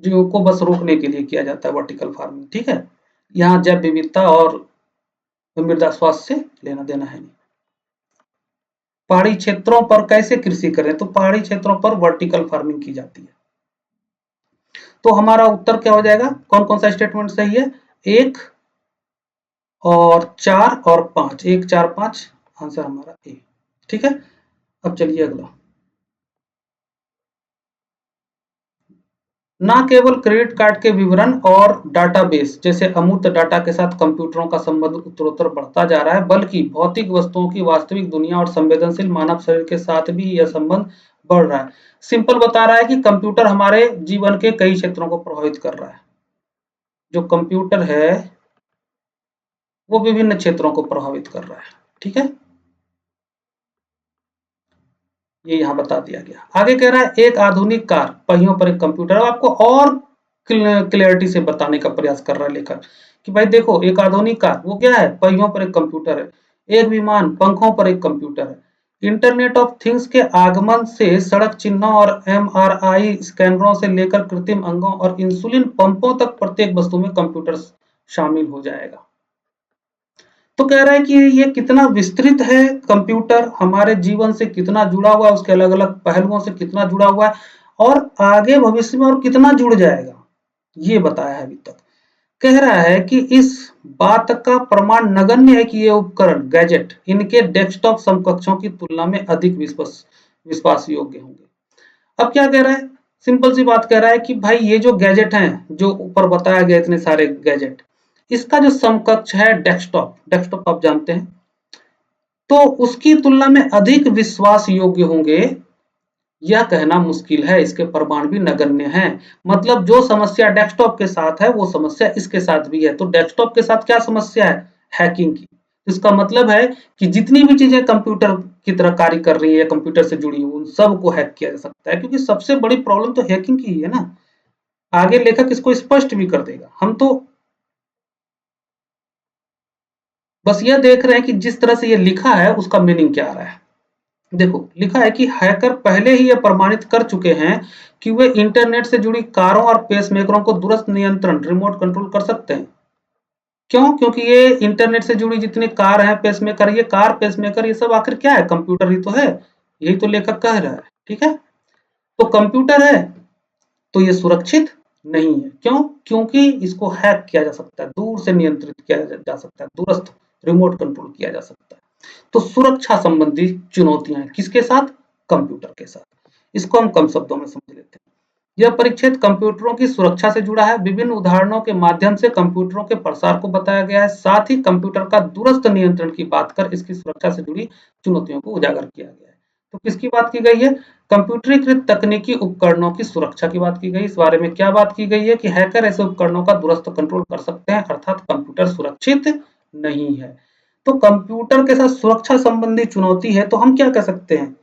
जो को बस रोकने के लिए किया जाता है वर्टिकल फार्मिंग, ठीक है। यहाँ जैव विविधता और मृदा स्वास्थ्य से लेना देना है नहीं। पहाड़ी क्षेत्रों पर कैसे कृषि करें? तो पहाड़ी क्षेत्रों पर वर्टिकल फार्मिंग की जाती है। तो हमारा उत्तर क्या हो जाएगा? कौन कौन सा स्टेटमेंट सही है? 1 और 4 और 5, 1 4 5, आंसर हमारा ए। ठीक है, अब चलिए अगला। ना केवल क्रेडिट कार्ड के विवरण और डाटाबेस जैसे अमूर्त डाटा के साथ कंप्यूटरों का संबंध उत्तरोत्तर बढ़ता जा रहा है, बल्कि भौतिक वस्तुओं की वास्तविक दुनिया और संवेदनशील मानव शरीर के साथ भी यह संबंध बढ़ रहा है। सिंपल बता रहा है कि कंप्यूटर हमारे जीवन के कई क्षेत्रों को प्रभावित कर रहा है। जो कंप्यूटर है वो विभिन्न क्षेत्रों को प्रभावित कर रहा है। ठीक है, ये यहाँ बता दिया गया। आगे कह रहा है एक आधुनिक कार पहियों पर एक कंप्यूटर। अब आपको और क्लियरिटी से बताने का प्रयास कर रहा है लेखक कि भाई देखो, एक आधुनिक कार वो क्या है? पहियों पर एक कंप्यूटर है। एक विमान पंखों पर एक कंप्यूटर है। इंटरनेट ऑफ थिंग्स के आगमन से सड़क चिन्हों और एमआरआई स्कैनरों से लेकर कृत्रिम अंगों और इंसुलिन पंपों तक प्रत्येक वस्तु में कंप्यूटर शामिल हो जाएगा। तो कह रहा है कि ये कितना विस्तृत है, कंप्यूटर हमारे जीवन से कितना जुड़ा हुआ है, उसके अलग अलग पहलुओं से कितना जुड़ा हुआ है और आगे भविष्य में और कितना जुड़ जाएगा, ये बताया है अभी तक। कह रहा है कि इस बात का प्रमाण नगण्य है कि ये उपकरण गैजेट इनके डेस्कटॉप समकक्षों की तुलना में अधिक विश्वास योग्य होंगे। अब क्या कह रहा है? सिंपल सी बात कह रहा है कि भाई ये जो गैजेट हैं, जो ऊपर बताया गया इतने सारे गैजेट, इसका जो समकक्ष है डेस्कटॉप, डेस्कटॉप आप जानते हैं, तो उसकी तुलना में अधिक विश्वास योग्य होंगे, यह कहना मुश्किल है। इसके प्रमाण भी नगण्य हैं। मतलब जो समस्या डेस्कटॉप के साथ है वो समस्या इसके साथ भी है। तो डेस्कटॉप के साथ क्या समस्या है? हैकिंग की। इसका मतलब है कि जितनी भी चीजें कंप्यूटर की तरह कार्य कर रही है, कंप्यूटर से जुड़ी हुई, उन सबको हैक किया जा सकता है, क्योंकि सबसे बड़ी प्रॉब्लम तो हैकिंग की ही है ना। आगे लेखक इसको स्पष्ट भी कर देगा। हम तो बस यह देख रहे हैं कि जिस तरह से ये लिखा है उसका मीनिंग क्या आ रहा है। देखो लिखा है कि हैकर पहले ही यह प्रमाणित कर चुके हैं कि वे इंटरनेट से जुड़ी कारों और पेसमेकरों को दूरस्थ नियंत्रण रिमोट कंट्रोल कर सकते हैं। क्यों? क्योंकि ये इंटरनेट से जुड़ी जितनी कार है, पेसमेकर, ये कार पेसमेकर ये सब आखिर क्या है? कंप्यूटर ही तो है। यही तो लेखक कह रहा है। ठीक है, तो कंप्यूटर है तो ये सुरक्षित नहीं है। क्यों? क्योंकि इसको हैक किया जा सकता है, दूर से नियंत्रित किया जा सकता है, दूरस्थ रिमोट कंट्रोल किया जा सकता है। तो सुरक्षा संबंधी चुनौतियां हैं किसके साथ? कंप्यूटर के साथ। इसको हम कम शब्दों में समझ लेते हैं। यह परिच्छेद कंप्यूटरों की सुरक्षा से जुड़ा है। विभिन्न उदाहरणों के माध्यम से कंप्यूटरों के प्रसार को बताया गया है। साथ ही कंप्यूटर का दूरस्थ नियंत्रण की बात कर इसकी सुरक्षा से जुड़ी चुनौतियों को उजागर किया गया है। तो किसकी बात की गई है? कंप्यूटरीकृत तकनीकी उपकरणों की सुरक्षा की बात की गई। इस बारे में क्या बात की गई है कि हैकर ऐसे उपकरणों का दूरस्थ कंट्रोल कर सकते हैं, अर्थात कंप्यूटर सुरक्षित नहीं है। तो कंप्यूटर के साथ सुरक्षा संबंधी चुनौती है, तो हम क्या कर सकते हैं?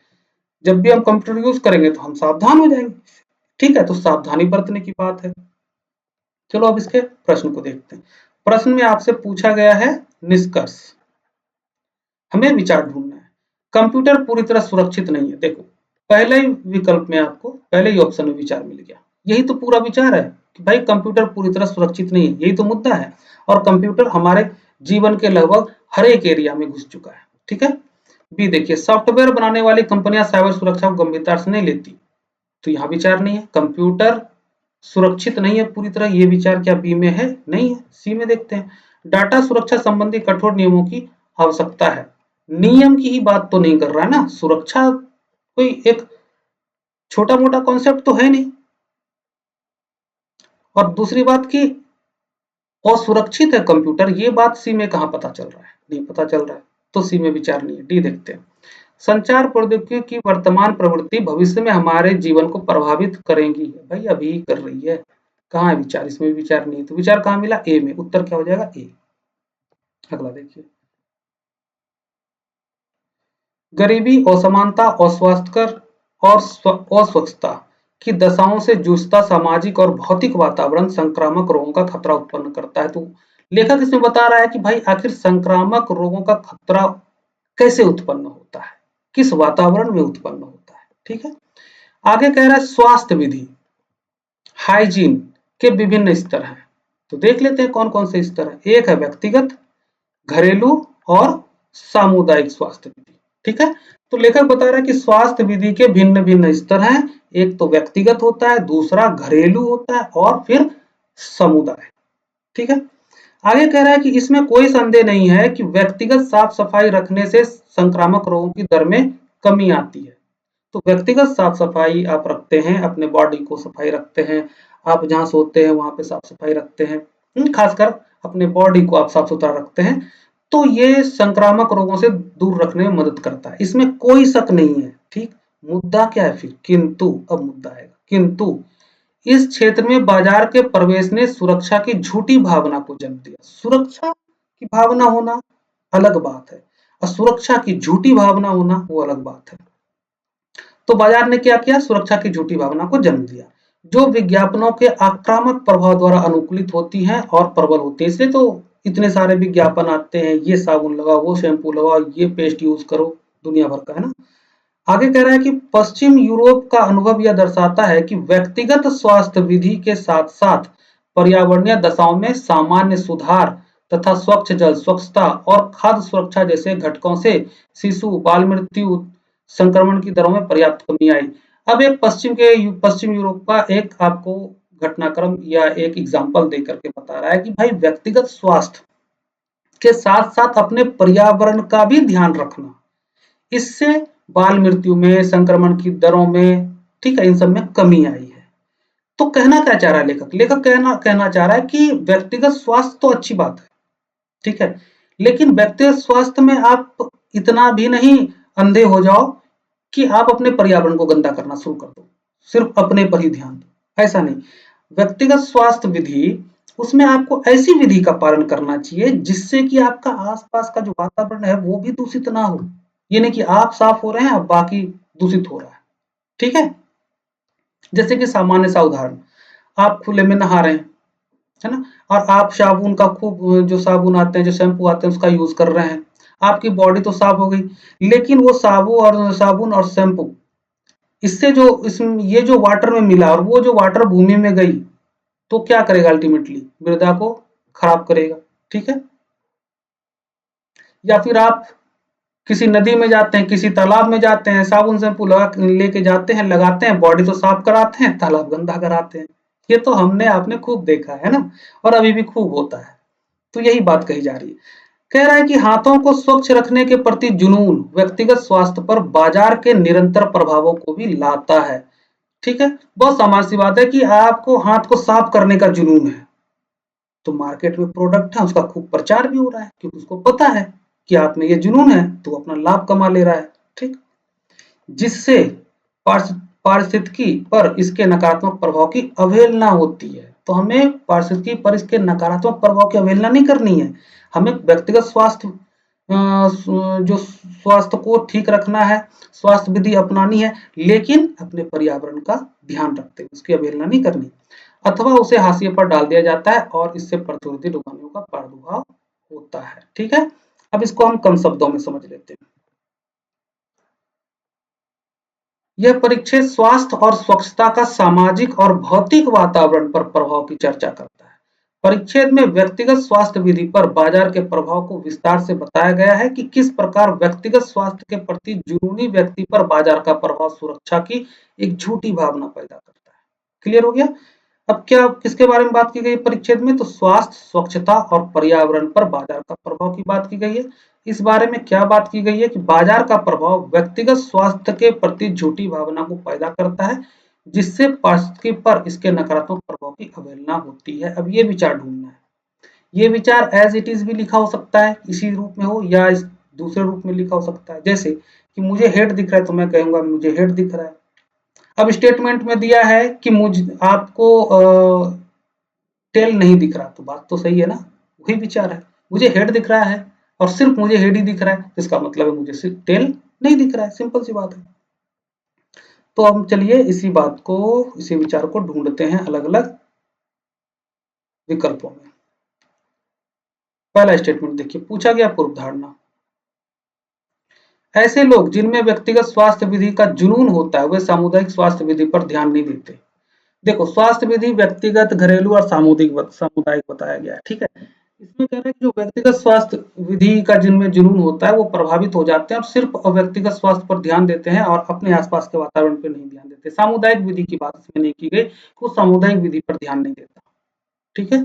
जब भी हम कंप्यूटर यूज करेंगे तो हम सावधान हो जाएंगे। ठीक है, तो सावधानी बरतने की बात है। चलो अब इसके प्रश्न को देखते हैं। प्रश्न में आपसे पूछा गया है निष्कर्ष, हमें विचार ढूंढना है। कंप्यूटर पूरी तरह सुरक्षित नहीं है। देखो पहले ही विकल्प में आपको पहले ही ऑप्शन में विचार मिल गया। यही तो पूरा विचार है कि भाई कंप्यूटर पूरी तरह सुरक्षित नहीं है, यही तो मुद्दा है। और कंप्यूटर हमारे जीवन के लगभग हर एक एरिया में घुस चुका है। ठीक है। बी देखिए, सॉफ्टवेयर बनाने वाली कंपनियां साइबर सुरक्षा को गंभीरता से नहीं लेती, तो यहाँ विचार नहीं है। कंप्यूटर सुरक्षित नहीं है पूरी तरह, ये विचार क्या बी में है? नहीं है। सी में देखते हैं, डाटा सुरक्षा संबंधी कठोर नियमों की आवश्यकता है। नियम की ही बात तो नहीं कर रहा है ना, सुरक्षा कोई एक छोटा मोटा कॉन्सेप्ट तो है नहीं। और दूसरी बात की असुरक्षित है कंप्यूटर, ये बात सी में कहां पता चल रहा है? नहीं पता चल रहा है, तो सी में विचार नहीं है। डी देखते हैं, संचार प्रौद्योगिकी की वर्तमान प्रवृत्ति भविष्य में हमारे जीवन को प्रभावित करेंगी। भाई अभी कर रही है, कहाँ है विचार? इसमें विचार नहीं है, तो विचार कहाँ मिला? ए में। उत्तर क्या हो जाएगा? ए। अगला देखिए, गरीबी, असमानता, अस्वास्थ्यकर और अस्वच्छता की दशाओं से जूझता सामाजिक और भौतिक वातावरण संक्रामक रोगों का खतरा उत्पन्न करता है। तो लेखक इसमें बता रहा है कि भाई आखिर संक्रामक रोगों का खतरा कैसे उत्पन्न होता है, किस वातावरण में उत्पन्न होता है। ठीक है। आगे कह रहा है स्वास्थ्य विधि, हाइजीन के विभिन्न स्तर हैं। तो देख लेते हैं कौन कौन से स्तर है। एक है व्यक्तिगत, घरेलू और सामुदायिक स्वास्थ्य विधि। ठीक है। तो लेखक बता रहा है कि स्वास्थ्य विधि के भिन्न भिन्न स्तर हैं। एक तो व्यक्तिगत होता है, दूसरा घरेलू होता है और फिर समुदाय। ठीक है। आगे कह रहा है कि इसमें कोई संदेह नहीं है कि व्यक्तिगत साफ सफाई रखने से संक्रामक रोगों की दर में कमी आती है। तो व्यक्तिगत साफ सफाई आप रखते हैं, अपने बॉडी को सफाई रखते हैं, आप जहाँ सोते हैं वहां पे साफ सफाई रखते हैं, खासकर अपने बॉडी को आप साफ सुथरा रखते हैं, तो ये संक्रामक रोगों से दूर रखने में मदद करता है, इसमें कोई शक नहीं है। ठीक। मुद्दा क्या है फिर? किंतु, अब मुद्दा आएगा किंतु इस क्षेत्र में बाजार के प्रवेश ने सुरक्षा की झूठी भावना को जन्म दिया। सुरक्षा की भावना होना अलग बात है और सुरक्षा की झूठी भावना होना वो अलग बात है। तो बाजार ने क्या किया? सुरक्षा की झूठी भावना को जन्म दिया, जो विज्ञापनों के आक्रामक प्रभाव द्वारा अनुकूलित होती हैं और प्रबल होती है। इसलिए तो इतने सारे विज्ञापन आते हैं, ये साबुन लगाओ, वो शैम्पू लगाओ, ये पेस्ट यूज करो, दुनिया भर का है ना। आगे कह रहा है कि पश्चिम यूरोप का अनुभव यह दर्शाता है कि व्यक्तिगत स्वास्थ्य विधि के साथ साथ पर्यावरणीय दशाओं में सामान्य सुधार तथा स्वच्छ जल, स्वच्छता और खाद्य सुरक्षा जैसे घटकों से शिशु बाल मृत्यु संक्रमण की दरों में पर्याप्त कमी आई। अब एक पश्चिम यूरोप का एक आपको घटनाक्रम या एक एग्जाम्पल दे करके बता रहा है कि भाई व्यक्तिगत स्वास्थ्य के साथ साथ अपने पर्यावरण का भी ध्यान रखना, इससे बाल मृत्यु में, संक्रमण की दरों में, ठीक है, इन सब में कमी आई है। तो कहना क्या चाह रहा है लेखक? लेखक कहना कहना चाह रहा है कि व्यक्तिगत स्वास्थ्य तो अच्छी बात है, ठीक है, लेकिन व्यक्तिगत स्वास्थ्य में आप इतना भी नहीं अंधे हो जाओ कि आप अपने पर्यावरण को गंदा करना शुरू कर दो, सिर्फ अपने पर ही ध्यान दो, ऐसा नहीं। व्यक्तिगत स्वास्थ्य विधि, उसमें आपको ऐसी विधि का पालन करना चाहिए जिससे कि आपका आसपास का जो वातावरण है वो भी दूषित ना हो। ये नहीं कि आप साफ हो रहे हैं अब बाकी दूषित हो रहा है। ठीक है। जैसे कि सामान्य सा उदाहरण, आप खुले में नहा रहे हैं, है ना, और आप साबुन का खूब, जो साबुन आते हैं, जो शैम्पू आते हैं, उसका यूज कर रहे हैं, आपकी बॉडी तो साफ हो गई, लेकिन वो साबुन और शैम्पू, इससे जो इसमें ये जो वाटर में मिला और वो जो वाटर भूमि में गई, तो क्या करेगा? अल्टीमेटली मृदा को खराब करेगा। ठीक है। या फिर आप किसी नदी में जाते हैं, किसी तालाब में जाते हैं, साबुन शैम्पू लगा लेके जाते हैं, लगाते हैं, बॉडी तो साफ कराते हैं, तालाब गंदा कराते हैं। ये तो हमने आपने खूब देखा है ना, और अभी भी खूब होता है। तो यही बात कही जा रही है। कह रहा है कि हाथों को स्वच्छ रखने के प्रति जुनून व्यक्तिगत स्वास्थ्य पर बाजार के निरंतर प्रभावों को भी लाता है। ठीक है। बहुत सामान्य सी बात है कि आपको हाथ को साफ करने का जुनून है, तो मार्केट में प्रोडक्ट है, उसका खूब प्रचार भी हो रहा है, क्योंकि उसको पता है कि आप में ये जुनून है, तो वो अपना लाभ कमा ले रहा है। ठीक। जिससे पारिस्थितिकी पर इसके नकारात्मक प्रभाव की अवहेलना होती है। तो हमें पारिस्थितिकी पर इसके नकारात्मक प्रभाव की अवहेलना नहीं करनी है। हमें व्यक्तिगत स्वास्थ्य जो स्वास्थ्य को ठीक रखना है, स्वास्थ्य विधि अपनानी है, लेकिन अपने पर्यावरण का ध्यान रखते हुए उसकी अवहेलना नहीं करनी, अथवा उसे हाशिए पर डाल दिया जाता है और इससे प्रतिरोधी रोगाणुओं का प्रादुर्भाव होता है। ठीक है। अब इसको हम कम शब्दों में समझ लेते हैं। यह परिच्छेद स्वास्थ्य और स्वच्छता का सामाजिक और भौतिक वातावरण पर प्रभाव की चर्चा करता है। परिच्छेद में व्यक्तिगत स्वास्थ्य विधि पर बाजार के प्रभाव को विस्तार से बताया गया है कि किस प्रकार व्यक्तिगत स्वास्थ्य के प्रति जुनूनी व्यक्ति पर बाजार का प्रभाव सुरक्षा की एक झूठी भावना पैदा करता है। क्लियर हो गया? अब क्या किसके बारे में बात की गई परिच्छेद में? तो स्वास्थ्य, स्वच्छता और पर्यावरण पर बाजार का प्रभाव की बात की गई है। इस बारे में क्या बात की गई है कि बाजार का प्रभाव व्यक्तिगत स्वास्थ्य के प्रति झूठी भावना को पैदा करता है, जिससे पारिस्थितिकी पर इसके नकारात्मक प्रभाव की अवहेलना होती है। अब ये विचार ढूंढना है। ये विचार एज इट इज भी लिखा हो सकता है, इसी रूप में हो, या इस दूसरे रूप में लिखा हो सकता है। जैसे कि मुझे हेड दिख रहा है तो मैं कहूंगा मुझे हेड दिख रहा है। अब स्टेटमेंट में दिया है कि मुझ आपको टेल नहीं दिख रहा, तो बात तो सही है ना, वही विचार है। मुझे हेड दिख रहा है और सिर्फ मुझे हेड ही दिख रहा है, तो इसका मतलब है मुझे सिर्फ टेल नहीं दिख रहा है। सिंपल सी बात है। तो हम चलिए इसी बात को, इसी विचार को ढूंढते हैं अलग अलग विकल्पों में। पहला स्टेटमेंट देखिए, पूछा गया पूर्व धारणा, ऐसे लोग जिनमें व्यक्तिगत स्वास्थ्य विधि का जुनून होता है वे सामुदायिक स्वास्थ्य विधि पर ध्यान नहीं देते। देखो, स्वास्थ्य विधि व्यक्तिगत, घरेलू और सामुदायिक बताया गया है। ठीक है, इसमें कह रहे हैं कि जो व्यक्तिगत स्वास्थ्य विधि का जिनमें जुनून होता है वो प्रभावित हो जाते हैं और सिर्फ व्यक्तिगत स्वास्थ्य पर ध्यान देते हैं और अपने आसपास के वातावरण पर नहीं ध्यान देते। सामुदायिक विधि की बात इसमें नहीं की गई, वो सामुदायिक विधि पर ध्यान नहीं देता। ठीक है,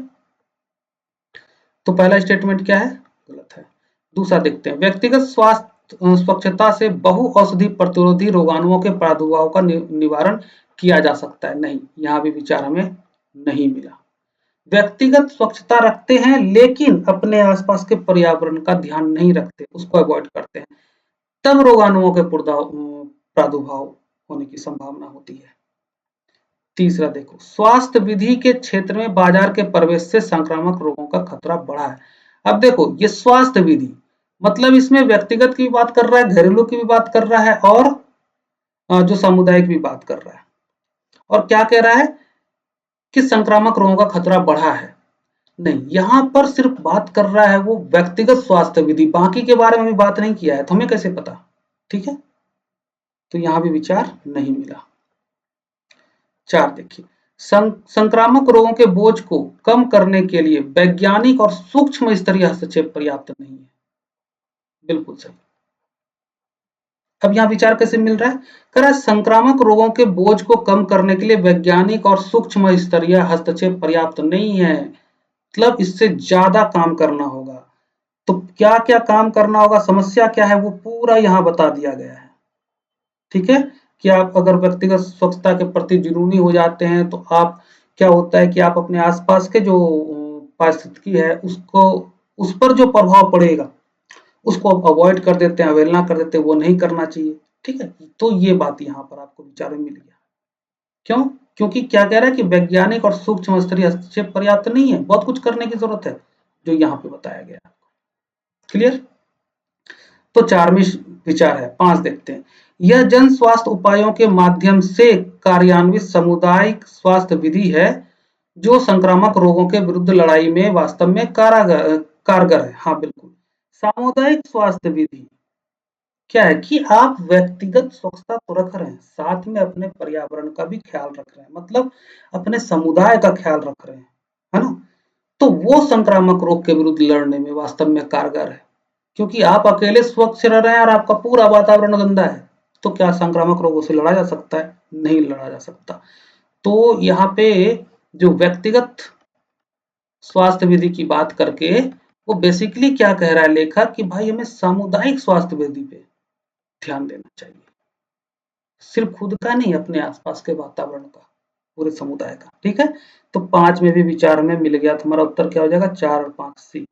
तो पहला स्टेटमेंट क्या है? गलत है। दूसरा देखते हैं, व्यक्तिगत स्वास्थ्य स्वच्छता से बहु औषधि प्रतिरोधी रोगाणुओं के प्रादुर्भाव का निवारण किया जा सकता है। नहीं, यहाँ भी विचार हमें नहीं मिला। व्यक्तिगत स्वच्छता रखते हैं लेकिन अपने आसपास के पर्यावरण का ध्यान नहीं रखते, उसको अवॉइड करते हैं, तब रोगाणुओं के प्रादुर्भाव होने की संभावना होती है। तीसरा देखो, स्वास्थ्य विधि के क्षेत्र में बाजार के प्रवेश से संक्रामक रोगों का खतरा बढ़ा है। अब देखो, ये स्वास्थ्य विधि मतलब इसमें व्यक्तिगत की भी बात कर रहा है, घरेलू की भी बात कर रहा है और जो सामुदायिक भी बात कर रहा है। और क्या कह रहा है कि संक्रामक रोगों का खतरा बढ़ा है। नहीं, यहां पर सिर्फ बात कर रहा है वो व्यक्तिगत स्वास्थ्य विधि, बाकी के बारे में भी बात नहीं किया है, तो हमें कैसे पता? ठीक है, तो यहां भी विचार नहीं मिला। 4 देखिए, संक्रामक रोगों के बोझ को कम करने के लिए वैज्ञानिक और सूक्ष्म स्तरीय हस्तक्षेप पर्याप्त नहीं है। बिल्कुल सही। अब यहाँ विचार कैसे मिल रहा है? कह रहा है संक्रामक रोगों के बोझ को कम करने के लिए वैज्ञानिक और सूक्ष्म स्तरीय हस्तक्षेप पर्याप्त नहीं है, मतलब इससे ज्यादा काम करना होगा। तो क्या क्या काम करना होगा, समस्या क्या है, वो पूरा यहाँ बता दिया गया है। ठीक है, कि आप अगर व्यक्तिगत स्वच्छता के प्रति जुनूनी हो जाते हैं तो आप, क्या होता है कि आप अपने आसपास के जो पारिस्थितिकी है उसको, उस पर जो प्रभाव पड़ेगा उसको आप अवॉइड कर देते हैं, अवहेलना कर देते हैं, वो नहीं करना चाहिए। ठीक है, तो ये बात यहाँ पर आपको विचार में मिल गया। क्यों? क्योंकि क्या कह रहा है कि वैज्ञानिक और सूक्ष्म स्तरीय हस्तक्षेप पर्याप्त नहीं है, बहुत कुछ करने की जरूरत है, जो यहाँ पे बताया गया। क्लियर? तो 4वें विचार है। 5 देखते हैं, यह जन स्वास्थ्य उपायों के माध्यम से कार्यान्वित सामुदायिक स्वास्थ्य विधि है जो संक्रामक रोगों के विरुद्ध लड़ाई में वास्तव में कारगर है। हाँ बिल्कुल, सामुदायिक स्वास्थ्य विधि क्या है कि आप व्यक्तिगत स्वच्छता तो रख रहे हैं, साथ में अपने पर्यावरण का भी ख्याल रख रहे हैं, मतलब अपने समुदाय का ख्याल रख रहे हैं, है ना? तो वो संक्रामक रोग के विरुद्ध लड़ने में वास्तव में कारगर है। क्योंकि आप अकेले स्वच्छ रह रहे हैं और आपका पूरा वातावरण गंदा है, तो क्या संक्रामक रोगों से लड़ा जा सकता है? नहीं लड़ा जा सकता। तो यहाँ पे जो व्यक्तिगत स्वास्थ्य विधि की बात करके वो बेसिकली क्या कह रहा है लेखक कि भाई हमें सामुदायिक स्वास्थ्य विधि पे ध्यान देना चाहिए, सिर्फ खुद का नहीं, अपने आसपास के वातावरण का, पूरे समुदाय का। ठीक है, तो 5 में भी विचार में मिल गया। तुम्हारा उत्तर क्या हो जाएगा? 4 और 5 सी।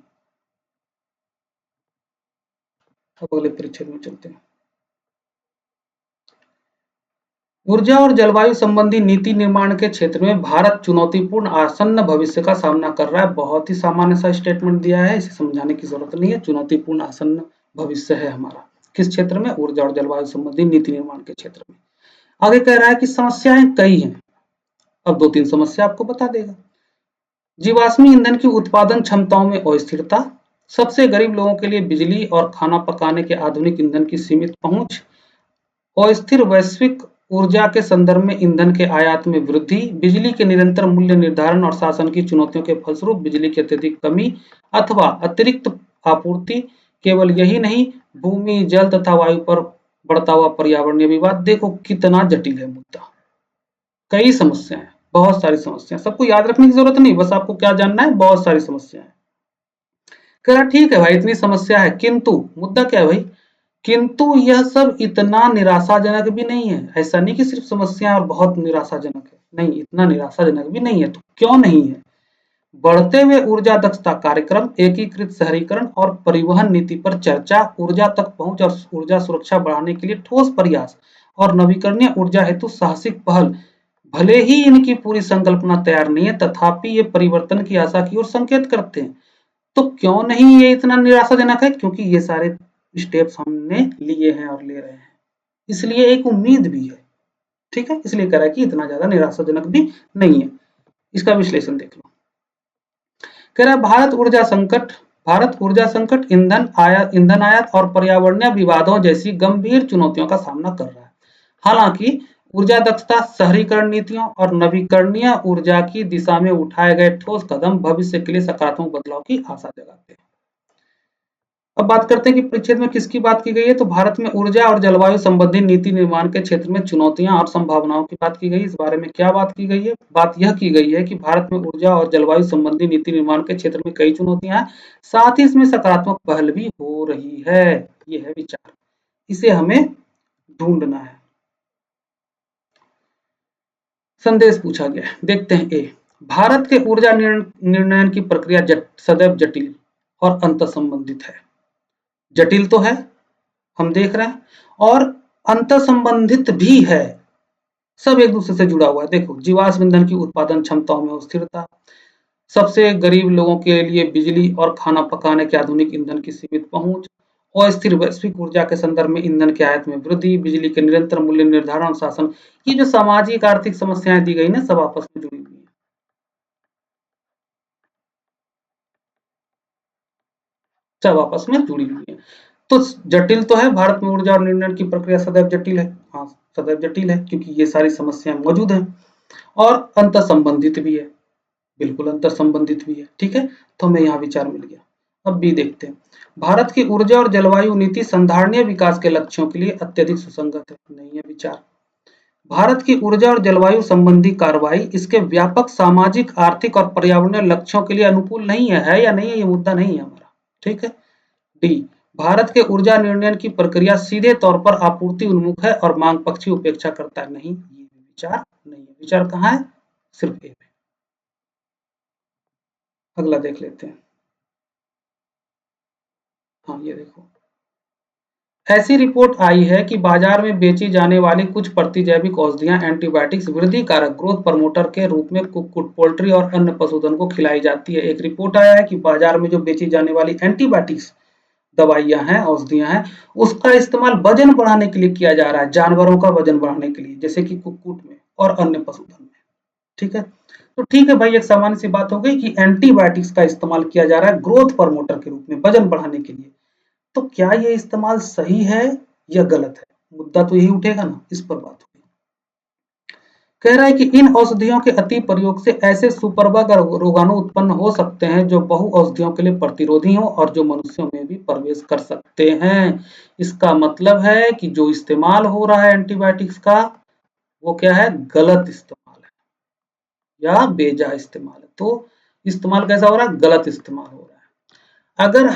अब अगले परिच्छेद में चलते हैं। ऊर्जा और जलवायु संबंधी नीति निर्माण के क्षेत्र में भारत चुनौतीपूर्ण आसन्न भविष्य का सामना कर रहा है। बहुत ही सामान्य सा स्टेटमेंट दिया है, इसे समझाने की जरूरत नहीं है। चुनौतीपूर्ण आसन्न भविष्य है हमारा, किस क्षेत्र में? ऊर्जा और जलवायु संबंधी नीति निर्माण के क्षेत्र में। आगे कह रहा है कि समस्याएं कई हैं। अब 2-3 समस्या आपको बता देगा। जीवाश्मी ईंधन की उत्पादन क्षमताओं में अस्थिरता, सबसे गरीब लोगों के लिए बिजली और खाना पकाने के आधुनिक ईंधन की सीमित पहुंच, अस्थिर वैश्विक ऊर्जा के संदर्भ में ईंधन के आयात में वृद्धि, बिजली के निरंतर मूल्य निर्धारण और शासन की चुनौतियों के फलस्वरूप बिजली की अत्यधिक कमी अथवा अतिरिक्त आपूर्ति। केवल यही नहीं, भूमि, जल तथा वायु पर बढ़ता हुआ पर्यावरणीय विवाद। देखो कितना जटिल है मुद्दा, कई समस्याएं, बहुत सारी समस्याएं, सबको याद रखने की जरूरत नहीं, बस आपको क्या जानना है, बहुत सारी समस्याएं। कह रहा ठीक है भाई, इतनी समस्या है, किंतु मुद्दा क्या है भाई, किंतु यह सब इतना निराशाजनक भी नहीं है। ऐसा नहीं कि सिर्फ समस्या और बहुत निराशाजनक है, नहीं, इतना निराशाजनक भी नहीं है। तो क्यों नहीं है? बढ़ते हुए ऊर्जा दक्षता कार्यक्रम, एकीकृत शहरीकरण और परिवहन नीति पर चर्चा, ऊर्जा तक पहुंच और ऊर्जा सुरक्षा बढ़ाने के लिए ठोस प्रयास और नवीकरणीय ऊर्जा हेतु साहसिक पहल। भले ही इनकी पूरी संकल्पना तैयार नहीं है, तथापि ये परिवर्तन की आशा की ओर संकेत करते हैं। तो क्यों नहीं ये इतना निराशाजनक है? क्योंकि ये सारे स्टेप्स हमने लिए हैं और ले रहे हैं, इसलिए एक उम्मीद भी है। ठीक है, इसलिए कह रहा है कि इतना ज्यादा निराशाजनक भी नहीं है। इसका विश्लेषण देख लो। कह रहा है भारत ऊर्जा संकट, ईंधन आयात और पर्यावरणीय विवादों जैसी गंभीर चुनौतियों का सामना कर रहा है। हालांकि ऊर्जा दक्षता, शहरीकरण नीतियों और नवीकरणीय ऊर्जा की दिशा में उठाए गए ठोस कदम भविष्य के लिए सकारात्मक बदलाव की आशा जगाते हैं। अब बात करते हैं कि परिच्छेद में किसकी बात की गई है। तो भारत में ऊर्जा और जलवायु संबंधी नीति निर्माण के क्षेत्र में चुनौतियां और संभावनाओं की बात की गई। इस बारे में क्या बात की गई है? बात यह की गई है कि भारत में ऊर्जा और जलवायु संबंधी नीति निर्माण के क्षेत्र में कई चुनौतियां हैं, साथ ही इसमें सकारात्मक पहल भी हो रही है। ये है विचार, इसे हमें ढूंढना है। संदेश पूछा गया है, देखते हैं। ए, भारत के ऊर्जा निर्णयन की प्रक्रिया सदैव जटिल और अंतर संबंधित है। जटिल तो है, हम देख रहे हैं, और अंतर संबंधित भी है। सब एक दूसरे से जुड़ा हुआ है। देखो, जीवाश्म ईंधन की उत्पादन क्षमताओं में अस्थिरता, सबसे गरीब लोगों के लिए बिजली और खाना पकाने के आधुनिक ईंधन की सीमित पहुंच, अस्थिर वैश्विक ऊर्जा के संदर्भ में ईंधन के आयात में वृद्धि, बिजली के निरंतर मूल्य निर्धारण और शासन। ये जो सामाजिक आर्थिक समस्याएं दी गई ना, सब आपस में जुड़ी हुई है, सब आपस में जुड़ी हुई है। तो जटिल तो है, भारत में ऊर्जा और निर्णय की प्रक्रिया सदैव जटिल है। हाँ, सदैव जटिल है क्योंकि ये सारी समस्याएं मौजूद हैं, और अंतर संबंधित भी है, बिल्कुल अंतर संबंधित भी है। ठीक है, तो हमें यहाँ विचार मिल गया। अब भी देखते हैं। भारत की ऊर्जा और जलवायु नीति संधारणीय विकास के लक्ष्यों के लिए अत्यधिक सुसंगत है, नहीं है विचार। भारत की ऊर्जा और जलवायु संबंधी कार्रवाई इसके व्यापक सामाजिक, आर्थिक और पर्यावरणीय लक्ष्यों के लिए अनुकूल नहीं है या नहीं है, ये मुद्दा नहीं है हमारा। ठीक है। डी, भारत के ऊर्जा निर्णय की प्रक्रिया सीधे तौर पर आपूर्ति उन्मुख है और मांग पक्ष की उपेक्षा करता है, नहीं, ये विचार नहीं है। विचार कहाँ है? सिर्फ ए में। अगला देख लेते हैं। हाँ, ये देखो, ऐसी रिपोर्ट आई है कि बाजार में बेची जाने वाली कुछ प्रतिजैविक औषधियां एंटीबायोटिक्स वृद्धि कारक, ग्रोथ प्रमोटर के रूप में कुक्कुट, पोल्ट्री और अन्य पशुधन को खिलाई जाती है। एक रिपोर्ट आया है कि बाजार में जो बेची जाने वाली एंटीबायोटिक्स दवाइयां हैं, औषधियां हैं, उसका इस्तेमाल वजन बढ़ाने के लिए किया जा रहा है, जानवरों का वजन बढ़ाने के लिए, जैसे कि कुक्कुट में और अन्य पशुधन में। ठीक है, तो ठीक है भाई, एक सामान्य सी बात हो गई कि एंटीबायोटिक्स का इस्तेमाल किया जा रहा है ग्रोथ प्रमोटर के रूप में, वजन बढ़ाने के लिए। तो क्या ये इस्तेमाल सही है या गलत है? मुद्दा तो यही उठेगा ना, इस पर बात होगी। कह रहा है कि इन औषधियों के अति प्रयोग से ऐसे सुपरबग और रोगाणु उत्पन्न हो सकते हैं जो बहु औषधियों के लिए प्रतिरोधी हो और जो मनुष्यों में भी प्रवेश कर सकते हैं। इसका मतलब है कि जो इस्तेमाल हो रहा है एंटीबायोटिक्स का, वो क्या है? गलत इस्तेमाल है या बेजा इस्तेमाल है। तो इस्तेमाल कैसा हो रहा है? गलत इस्तेमाल हो रहा है। अगर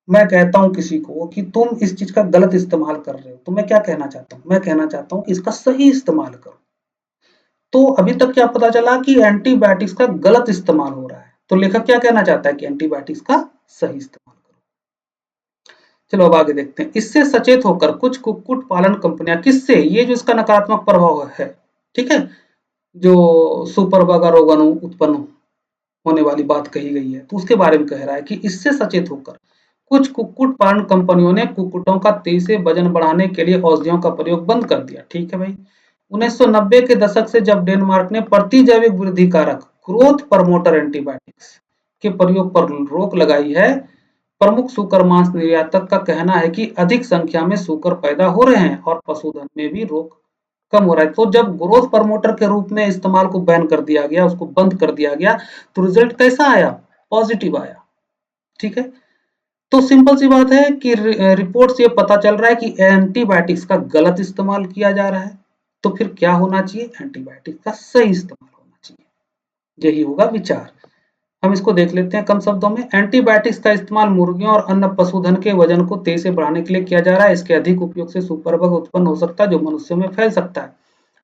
मैं कहता हूं किसी को कि तुम इस चीज का गलत इस्तेमाल कर रहे हो, तो मैं क्या कहना चाहता हूं? मैं कहना चाहता हूं कि इसका सही इस्तेमाल करो। तो अभी तक क्या पता चला कि एंटीबायोटिक्स का गलत इस्तेमाल हो रहा है, तो लेखक क्या कहना चाहता है कि एंटीबायोटिक्स का सही इस्तेमाल करो। चलो अब आगे देखते हैं। इससे सचेत होकर कुछ कुक्कुट पालन कंपनियां, किससे? ये जो इसका नकारात्मक प्रभाव है, ठीक है, जो सुपर बग और रोगाणु उत्पन्न होने वाली बात कही गई है, तो उसके बारे में कह रहा है कि इससे सचेत होकर कुछ कुक्कुट पालन कंपनियों ने कुक्कुटों का तेजी से वजन बढ़ाने के लिए औषधियों का प्रयोग बंद कर दिया। ठीक है भाई, 1990 के दशक से जब डेनमार्क ने प्रतिजैविक वृद्धि कारक, ग्रोथ प्रमोटर एंटीबायोटिक्स के प्रयोग पर रोक लगाई है, प्रमुख सूकर मांस निर्यातक का कहना है कि अधिक संख्या में सूकर पैदा हो रहे हैं और पशुधन में भी रोग कम हो रहा है। तो जब ग्रोथ प्रमोटर के रूप में इस्तेमाल को बैन कर दिया गया, उसको बंद कर दिया गया, तो रिजल्ट कैसा आया? पॉजिटिव आया। ठीक है, तो सिंपल सी बात है कि रिपोर्ट से पता चल रहा है कि एंटीबायोटिक्स का गलत इस्तेमाल किया जा रहा है। तो फिर क्या होना चाहिए? एंटीबायोटिक्स का सही इस्तेमाल होना चाहिए। यही होगा विचार। हम इसको देख लेते हैं कम शब्दों में। एंटीबायोटिक्स का इस्तेमाल मुर्गियों और अन्य पशुधन के वजन को तेजी से बढ़ाने के लिए किया जा रहा है। इसके अधिक उपयोग से सुपरबग उत्पन्न हो सकता है जो मनुष्यों में फैल सकता है।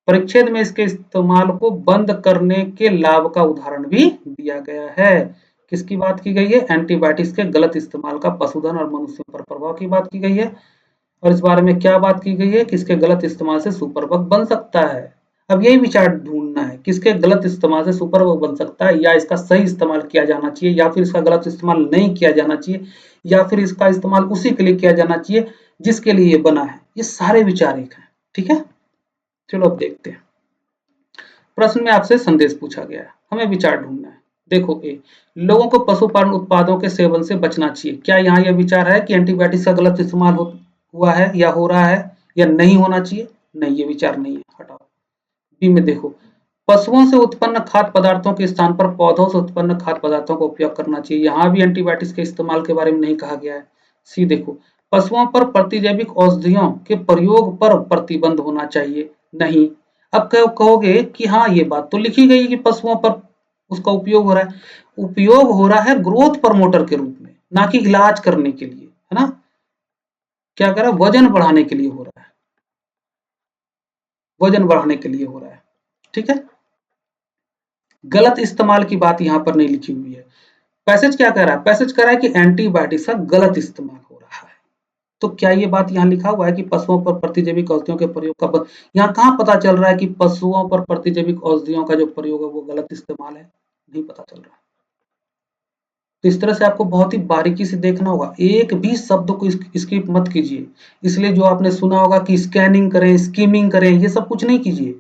परिच्छेद में इसके इस्तेमाल को बंद करने के लाभ का उदाहरण भी दिया गया है। किसकी बात की गई है? एंटीबायोटिक्स के गलत इस्तेमाल का पशुधन और मनुष्यों पर प्रभाव की बात की गई है। और इस बारे में क्या बात की गई है? किसके गलत इस्तेमाल से सुपरबग बन सकता है। अब यही विचार ढूंढना है, किसके गलत इस्तेमाल से सुपरबग बन सकता है, या इसका सही इस्तेमाल किया जाना चाहिए, या फिर इसका गलत इस्तेमाल नहीं किया जाना चाहिए, या फिर इसका इस्तेमाल उसी के लिए किया जाना चाहिए जिसके लिए ये बना है। ये सारे विचार एक हैं। ठीक है, चलो अब देखते हैं। प्रश्न में आपसे संदेश पूछा गया है, हमें विचार ढूंढना है। देखो, ए, लोगों को पशुपालन उत्पादों के सेवन से बचना चाहिए। क्या यहाँ यह विचार है कि एंटीबायोटिक्स का गलत इस्तेमाल हुआ है या हो रहा है या नहीं होना चाहिए? नहीं, ये विचार नहीं है, हटाओ। बी में देखो, पशुओं से उत्पन्न खाद्य पदार्थों के स्थान पर पौधों से उत्पन्न खाद्य पदार्थों का उपयोग करना चाहिए। यहाँ भी एंटीबायोटिक्स के इस्तेमाल के बारे में नहीं कहा गया है। सी देखो, पशुओं पर प्रतिजैविक औषधियों के प्रयोग पर प्रतिबंध होना चाहिए। नहीं। अब कहोगे कि हाँ, ये बात तो लिखी गई कि पशुओं पर उसका उपयोग हो रहा है। उपयोग हो रहा है ग्रोथ प्रमोटर के रूप में, ना कि इलाज करने के लिए, है ना। क्या कर रहा है? वजन बढ़ाने के लिए हो रहा है, वजन बढ़ाने के लिए हो रहा है। ठीक है, गलत इस्तेमाल की बात यहाँ पर नहीं लिखी हुई है। पैसेज क्या कह रहा है? पैसेज कह रहा है कि एंटीबायोटिक्स का गलत इस्तेमाल हो रहा है। तो क्या ये बात यहाँ लिखा हुआ है कि पशुओं पर प्रतिजैविक औषधियों के प्रयोग का यहाँ कहाँ पता चल रहा है कि पशुओं पर प्रतिजैविक औषधियों का जो प्रयोग है वो गलत इस्तेमाल है? नहीं पता चल रहा। तो इस तरह से आपको बहुत ही बारीकी से देखना होगा, एक भी शब्द को स्किप मत कीजिए। इसलिए जो आपने सुना होगा कि स्कैनिंग करें, स्कीमिंग करें, ये सब कुछ नहीं कीजिए।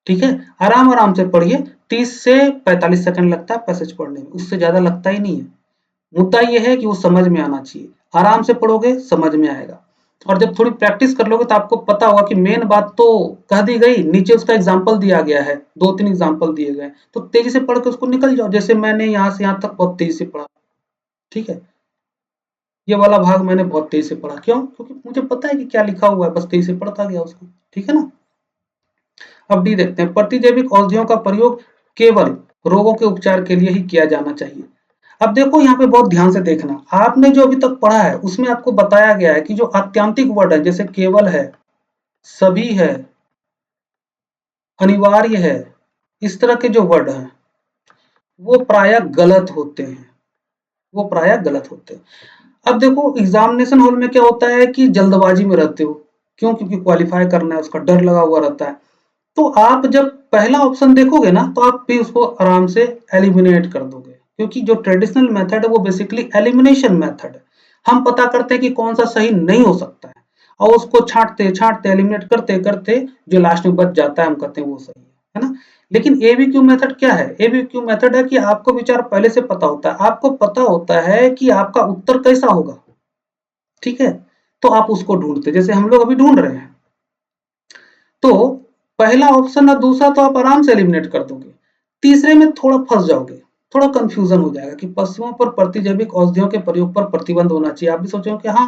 ठीक है, आराम आराम से पढ़िए। 30 से 45 सेकंड लगता है पैसेज पढ़ने में, उससे ज्यादा लगता ही नहीं है। मुद्दा यह है कि वो समझ में आना चाहिए। आराम से पढ़ोगे समझ में आएगा, और जब थोड़ी प्रैक्टिस कर लोगे तो आपको पता होगा कि मेन बात तो कह दी गई, नीचे उसका एग्जाम्पल दिया गया है, 2-3 एग्जाम्पल दिए गए, तो तेजी से पढ़ के उसको निकल जाओ, जैसे मैंने यहाँ से यहाँ तक बहुत तेजी से पढ़ा। ठीक है, ये वाला भाग मैंने बहुत तेजी से पढ़ा। क्यों? क्योंकि मुझे पता है कि क्या लिखा हुआ है, बस तेजी से पढ़ता गया उसको। ठीक है ना। अब डी देखते हैं, प्रतिजैविक औषधियों का प्रयोग केवल रोगों के उपचार के लिए ही किया जाना चाहिए। अब देखो, यहाँ पे बहुत ध्यान से देखना, आपने जो अभी तक पढ़ा है उसमें आपको बताया गया है कि जो आत्यांतिक वर्ड है, जैसे केवल है, सभी है, अनिवार्य है, इस तरह के जो वर्ड हैं वो प्रायः गलत होते हैं, वो प्रायः गलत होते हैं। अब देखो, एग्जामिनेशन हॉल में क्या होता है कि जल्दबाजी में रहते हो। क्यों? क्योंकि क्वालिफाई करना है, उसका डर लगा हुआ रहता है। तो आप जब पहला ऑप्शन देखोगे ना, तो आप भी उसको आराम से एलिमिनेट कर दोगे, क्योंकि जो ट्रेडिशनल मेथड है वो बेसिकली एलिमिनेशन मेथड है। हम पता करते हैं कि कौन सा सही नहीं हो सकता है, और उसको छांटते छांटते एलिमिनेट करते करते जो लास्ट में बच जाता है हम कहते हैं वो सही है ना। लेकिन एबीक्यू मेथड क्या है? एबीक्यू मेथड है कि आपको विचार पहले से पता होता है, आपको पता होता है कि आपका उत्तर कैसा होगा। ठीक है, तो आप उसको ढूंढते, जैसे हम लोग अभी ढूंढ रहे हैं। तो पहला ऑप्शन और दूसरा तो आप आराम से एलिमिनेट कर दोगे, तीसरे में थोड़ा फंस जाओगे, थोड़ा कंफ्यूजन हो जाएगा कि पशुओं पर प्रतिजैविक औषधियों के प्रयोग पर प्रतिबंध होना चाहिए। आप भी सोचोगे कि हाँ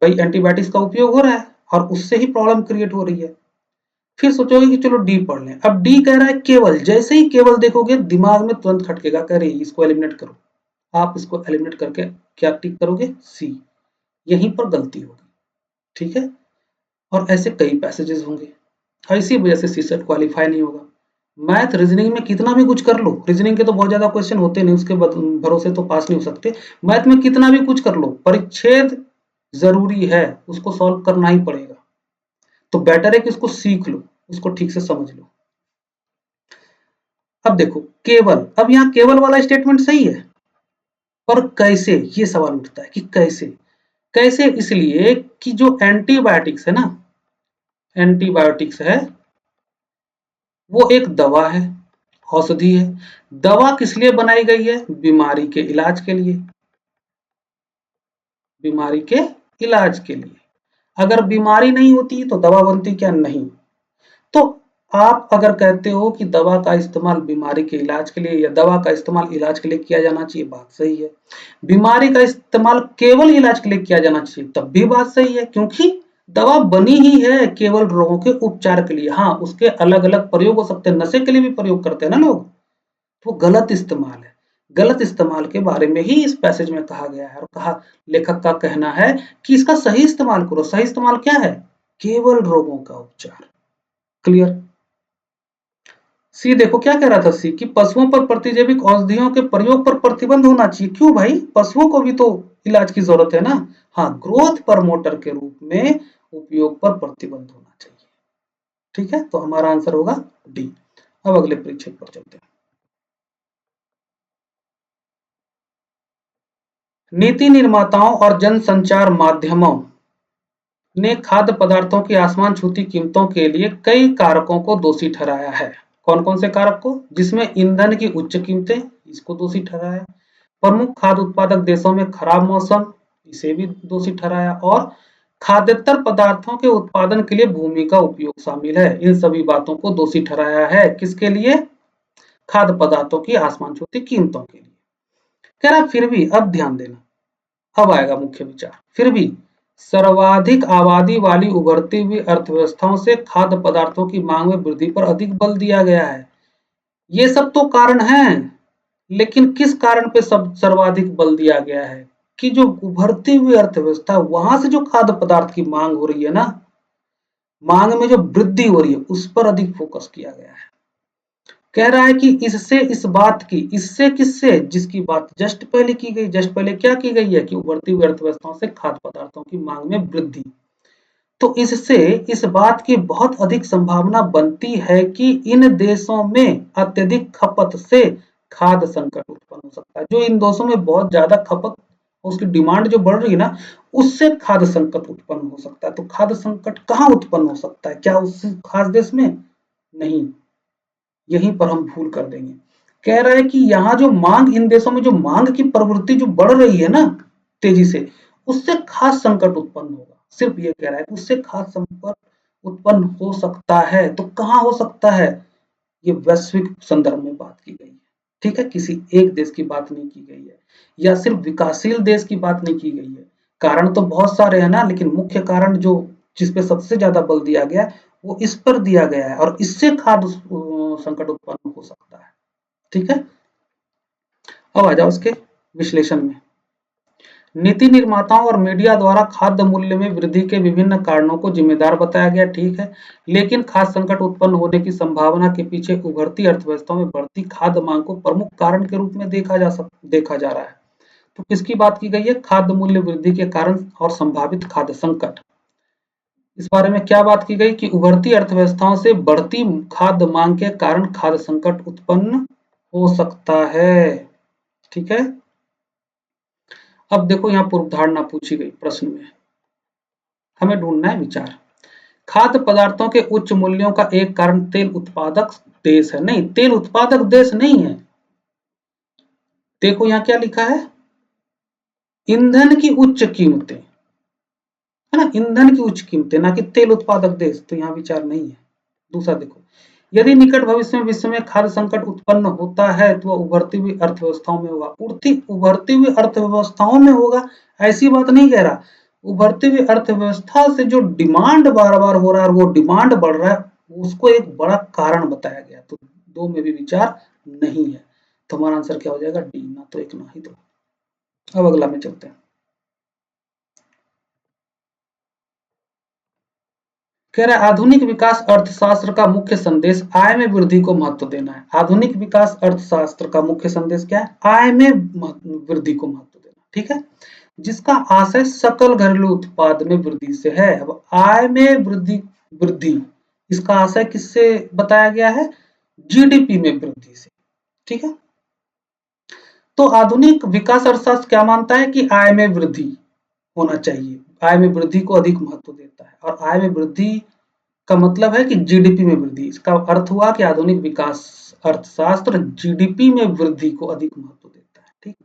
भाई, एंटीबायोटिक्स का उपयोग हो रहा है और उससे ही प्रॉब्लम क्रिएट हो रही है। फिर सोचोगे कि चलो डी पढ़ लें। अब डी कह रहा है केवल, जैसे ही केवल देखोगे दिमाग में तुरंत खटकेगा, कह रही इसको एलिमिनेट करो। आप इसको एलिमिनेट करके क्या टिक करोगे? सी। यहीं पर गलती होगी। ठीक है, और ऐसे कई पैसेजेस होंगे, और इसी वजह से सीसेट क्वालिफाई नहीं होगा। मैथ रीजनिंग में कितना भी कुछ कर लो, रीजनिंग के तो बहुत ज्यादा क्वेश्चन होते नहीं, उसके भरोसे तो पास नहीं हो सकते। मैथ में कितना भी कुछ कर लो, परिच्छेद जरूरी है, उसको सॉल्व करना ही पड़ेगा। तो बेटर है कि उसको सीख लो, उसको ठीक से समझ लो। अब देखो, केवल, अब यहाँ केवल वाला स्टेटमेंट सही है, पर कैसे, ये सवाल उठता है कि कैसे। कैसे? इसलिए कि जो एंटीबायोटिक्स है ना, एंटीबायोटिक्स है वो एक दवा है, औषधि है। दवा किस लिए बनाई गई है? बीमारी के इलाज के लिए, बीमारी के इलाज के लिए। अगर बीमारी नहीं होती तो दवा बनती क्या? नहीं। आप अगर कहते हो कि दवा का इस्तेमाल बीमारी के इलाज के लिए या दवा का इस्तेमाल इलाज के लिए किया जाना चाहिए, बात सही है। बीमारी का इस्तेमाल केवल इलाज के लिए किया जाना चाहिए, तब भी बात सही है, क्योंकि दवा बनी ही है केवल रोगों के उपचार के लिए। हाँ, उसके अलग अलग प्रयोग हो सकते हैं, नशे के लिए भी प्रयोग करते हैं ना लोग, तो गलत इस्तेमाल है। गलत इस्तेमाल के बारे में ही इस पैसेज में कहा गया है, और कहा, लेखक का कहना है कि इसका सही इस्तेमाल करो। सही इस्तेमाल क्या है? केवल रोगों का उपचार। क्लियर? सी देखो क्या कह रहा था सी, कि पशुओं पर प्रतिजैविक औषधियों के प्रयोग पर प्रतिबंध होना चाहिए। क्यों भाई? पशुओं को भी तो इलाज की जरूरत है ना। हाँ, ग्रोथ प्रमोटर के रूप में उपयोग पर प्रतिबंध होना चाहिए। ठीक है, तो हमारा आंसर होगा डी। अब अगले परीक्षक पर चलते हैं। नीति निर्माताओं और जनसंचार माध्यमों ने खाद्य पदार्थों की आसमान छूती कीमतों के लिए कई कारकों को दोषी ठहराया है। कौन कौन से कारक को? जिसमें ईंधन की उच्च कीमतें, इसको दोषी ठहराया। प्रमुख खाद्य उत्पादक देशों में खराब मौसम, इसे भी दोषी ठहराया। और खाद्येतर पदार्थों के उत्पादन के लिए भूमि का उपयोग शामिल है। इन सभी बातों को दोषी ठहराया है। किसके लिए? खाद्य पदार्थों की आसमान छूती कीमतों के लिए। कह रहा फिर भी, अब ध्यान देना, अब आएगा मुख्य विचार। फिर भी सर्वाधिक आबादी वाली उभरती हुई अर्थव्यवस्थाओं से खाद्य पदार्थों की मांग में वृद्धि पर अधिक बल दिया गया है। ये सब तो कारण हैं, लेकिन किस कारण पे सब सर्वाधिक बल दिया गया है? कि जो उभरती हुई अर्थव्यवस्था, वहां से जो खाद्य पदार्थ की मांग हो रही है ना, मांग में जो वृद्धि हो रही है, उस पर अधिक फोकस किया गया है। कह रहा है कि इससे इस बात की, इससे किससे? जिसकी बात जस्ट पहले की गई। जस्ट पहले क्या की गई है? कि उभरती हुई अर्थव्यवस्थाओं से खाद्य पदार्थों की मांग में वृद्धि। तो इससे इस बात की बहुत अधिक संभावना बनती है कि इन देशों में अत्यधिक खपत से खाद्य संकट उत्पन्न हो सकता है। जो इन देशों में बहुत ज्यादा खपत, उसकी डिमांड जो बढ़ रही है ना, उससे खाद्य संकट उत्पन्न हो सकता है। तो खाद्य संकट कहाँ उत्पन्न हो सकता है? क्या उस खास देश में? नहीं, यहीं पर हम भूल कर देंगे। कह रहा है कि यहाँ जो मांग, इन देशों में जो मांग की प्रवृत्ति जो बढ़ रही है ना तेजी से, उससे खास संकट उत्पन्न होगा। सिर्फ ये कह रहा है कि उससे खास संकट उत्पन्न हो सकता है। तो कहाँ हो सकता है? ये वैश्विक संदर्भ में बात की गई है। ठीक है, किसी एक देश की बात नहीं की गई है, या सिर्फ विकासशील देश की बात नहीं की गई है। कारण तो बहुत सारे हैं ना, लेकिन मुख्य कारण जो, जिसपे सबसे ज्यादा बल दिया गया है, वो इस पर दिया गया है, और इससे खाद्य संकट उत्पन्न हो सकता है। ठीक है, अब आ जाओ उसके विश्लेषण में। नीति निर्माताओं और मीडिया द्वारा खाद्य मूल्य में वृद्धि के विभिन्न कारणों को जिम्मेदार बताया गया, ठीक है, लेकिन खाद्य संकट उत्पन्न होने की संभावना के पीछे उभरती अर्थव्यवस्थाओं में बढ़ती खाद्य मांग को प्रमुख कारण के रूप में देखा जा रहा है। तो किसकी बात की गई है? खाद्य मूल्य वृद्धि के कारण और संभावित खाद्य संकट। इस बारे में क्या बात की गई? कि उभरती अर्थव्यवस्थाओं से बढ़ती खाद्य मांग के कारण खाद्य संकट उत्पन्न हो सकता है। ठीक है, अब देखो यहाँ पूर्व धारणा पूछी गई प्रश्न में, हमें ढूंढना है विचार। खाद्य पदार्थों के उच्च मूल्यों का एक कारण तेल उत्पादक देश है। नहीं, तेल उत्पादक देश नहीं है। देखो यहाँ क्या लिखा है? ईंधन की उच्च कीमतें, है ना, ईंधन की उच्च कीमतें, ना कि तेल उत्पादक देश। तो यहाँ विचार नहीं है। दूसरा देखो, यदि निकट भविष्य में विश्व में खाद्य संकट उत्पन्न होता है तो वह उभरती हुई अर्थव्यवस्थाओं में होगा। उभरती हुई अर्थव्यवस्थाओं में होगा, ऐसी बात नहीं कह रहा। उभरती हुई अर्थव्यवस्था से जो डिमांड बार बार हो रहा है और वो डिमांड बढ़ रहा है, उसको एक बड़ा कारण बताया गया। तो दो में भी विचार नहीं है। तो हमारा आंसर क्या हो जाएगा? डी, ना तो एक ना ही दो। अब अगला में चलते हैं। कह रहा है आधुनिक विकास अर्थशास्त्र का मुख्य संदेश आय में वृद्धि को महत्व देना है। आधुनिक विकास अर्थशास्त्र का मुख्य संदेश क्या है? आय में वृद्धि को महत्व देना। ठीक है, जिसका आशय सकल घरेलू उत्पाद में वृद्धि से है। अब आय में वृद्धि, वृद्धि इसका आशय किससे बताया गया है? जीडीपी में वृद्धि से। ठीक है, तो आधुनिक विकास अर्थशास्त्र क्या मानता है? कि आय में वृद्धि होना चाहिए, आय में वृद्धि को अधिक महत्व देता है। और आय में वृद्धि का मतलब है कि जीडीपी में वृद्धि। इसका अर्थ हुआ कि आधुनिक विकास अर्थशास्त्र जीडीपी में वृद्धि को अधिक महत्व देता है। ठीक,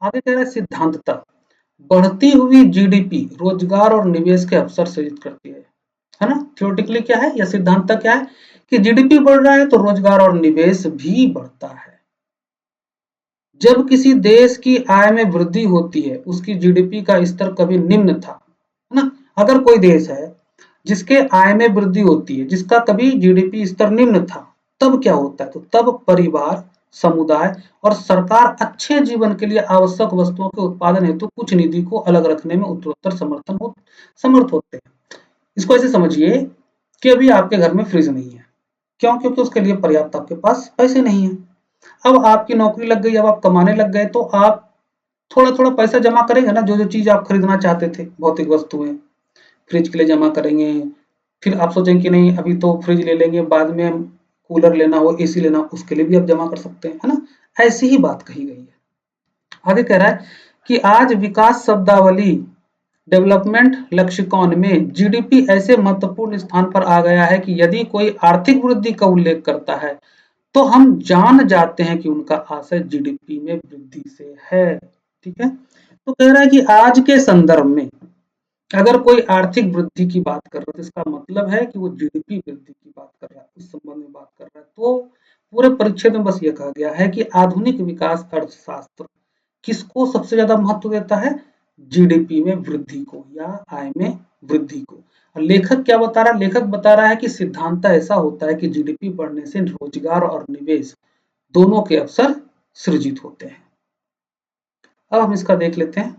आगे कह रहा है सिद्धांततः बढ़ती हुई जीडीपी रोजगार और निवेश के अवसर सृजित करती है ना। थ्योरेटिकली क्या है या सिद्धांततः क्या है? कि जीडीपी बढ़ रहा है तो रोजगार और निवेश भी बढ़ता है। जब किसी देश की आय में वृद्धि होती है, उसकी जीडीपी का स्तर कभी निम्न था, है ना? अगर कोई देश है जिसके आय में वृद्धि होती है, जिसका कभी जीडीपी स्तर निम्न था, तब क्या होता है? तो तब परिवार, समुदाय और सरकार अच्छे जीवन के लिए आवश्यक वस्तुओं के उत्पादन हेतु कुछ निधि को अलग रखने में उत्तरोत्तर समर्थ होते हैं। इसको ऐसे समझिए कि अभी आपके घर में फ्रिज नहीं है। क्यों? क्योंकि उसके लिए पर्याप्त आपके पास पैसे नहीं है। अब आपकी नौकरी लग गई, अब आप कमाने लग गए, तो आप थोड़ा-थोड़ा पैसा जमा करेंगे ना, जो-जो चीज़ आप खरीदना चाहते थे, भौतिक वस्तुएँ, फ्रिज के लिए जमा करेंगे। फिर आप सोचेंगे कि नहीं अभी तो फ्रिज ले लेंगे, बाद में कूलर लेना हो, एसी लेना हो, उसके लिए भी आप जमा कर सकते हैं, है ना? ऐसी ही बात कही गई है। आगे कह रहा है कि आज विकास शब्दावली डेवलपमेंट लक्ष्यकौन में जीडीपी ऐसे महत्वपूर्ण स्थान पर आ गया है कि यदि कोई आर्थिक वृद्धि का उल्लेख करता है तो हम जान जाते हैं कि उनका आशय जीडीपी में वृद्धि से है। ठीक है, तो कह रहा है कि आज के संदर्भ में अगर कोई आर्थिक वृद्धि की बात कर रहा है तो इसका मतलब है कि वो जीडीपी वृद्धि की बात कर रहा है, उस संबंध में बात कर रहा है। तो पूरे परिच्छेद में बस ये कहा गया है कि आधुनिक विकास अर्थशास्त्र किसको सबसे ज्यादा महत्व देता है? जीडीपी में वृद्धि को या आय में वृद्धि को। और लेखक क्या बता रहा है? लेखक बता रहा है कि सिद्धांत ऐसा होता है कि जीडीपी बढ़ने से रोजगार और निवेश दोनों के अवसर सृजित होते हैं। अब हम इसका देख लेते हैं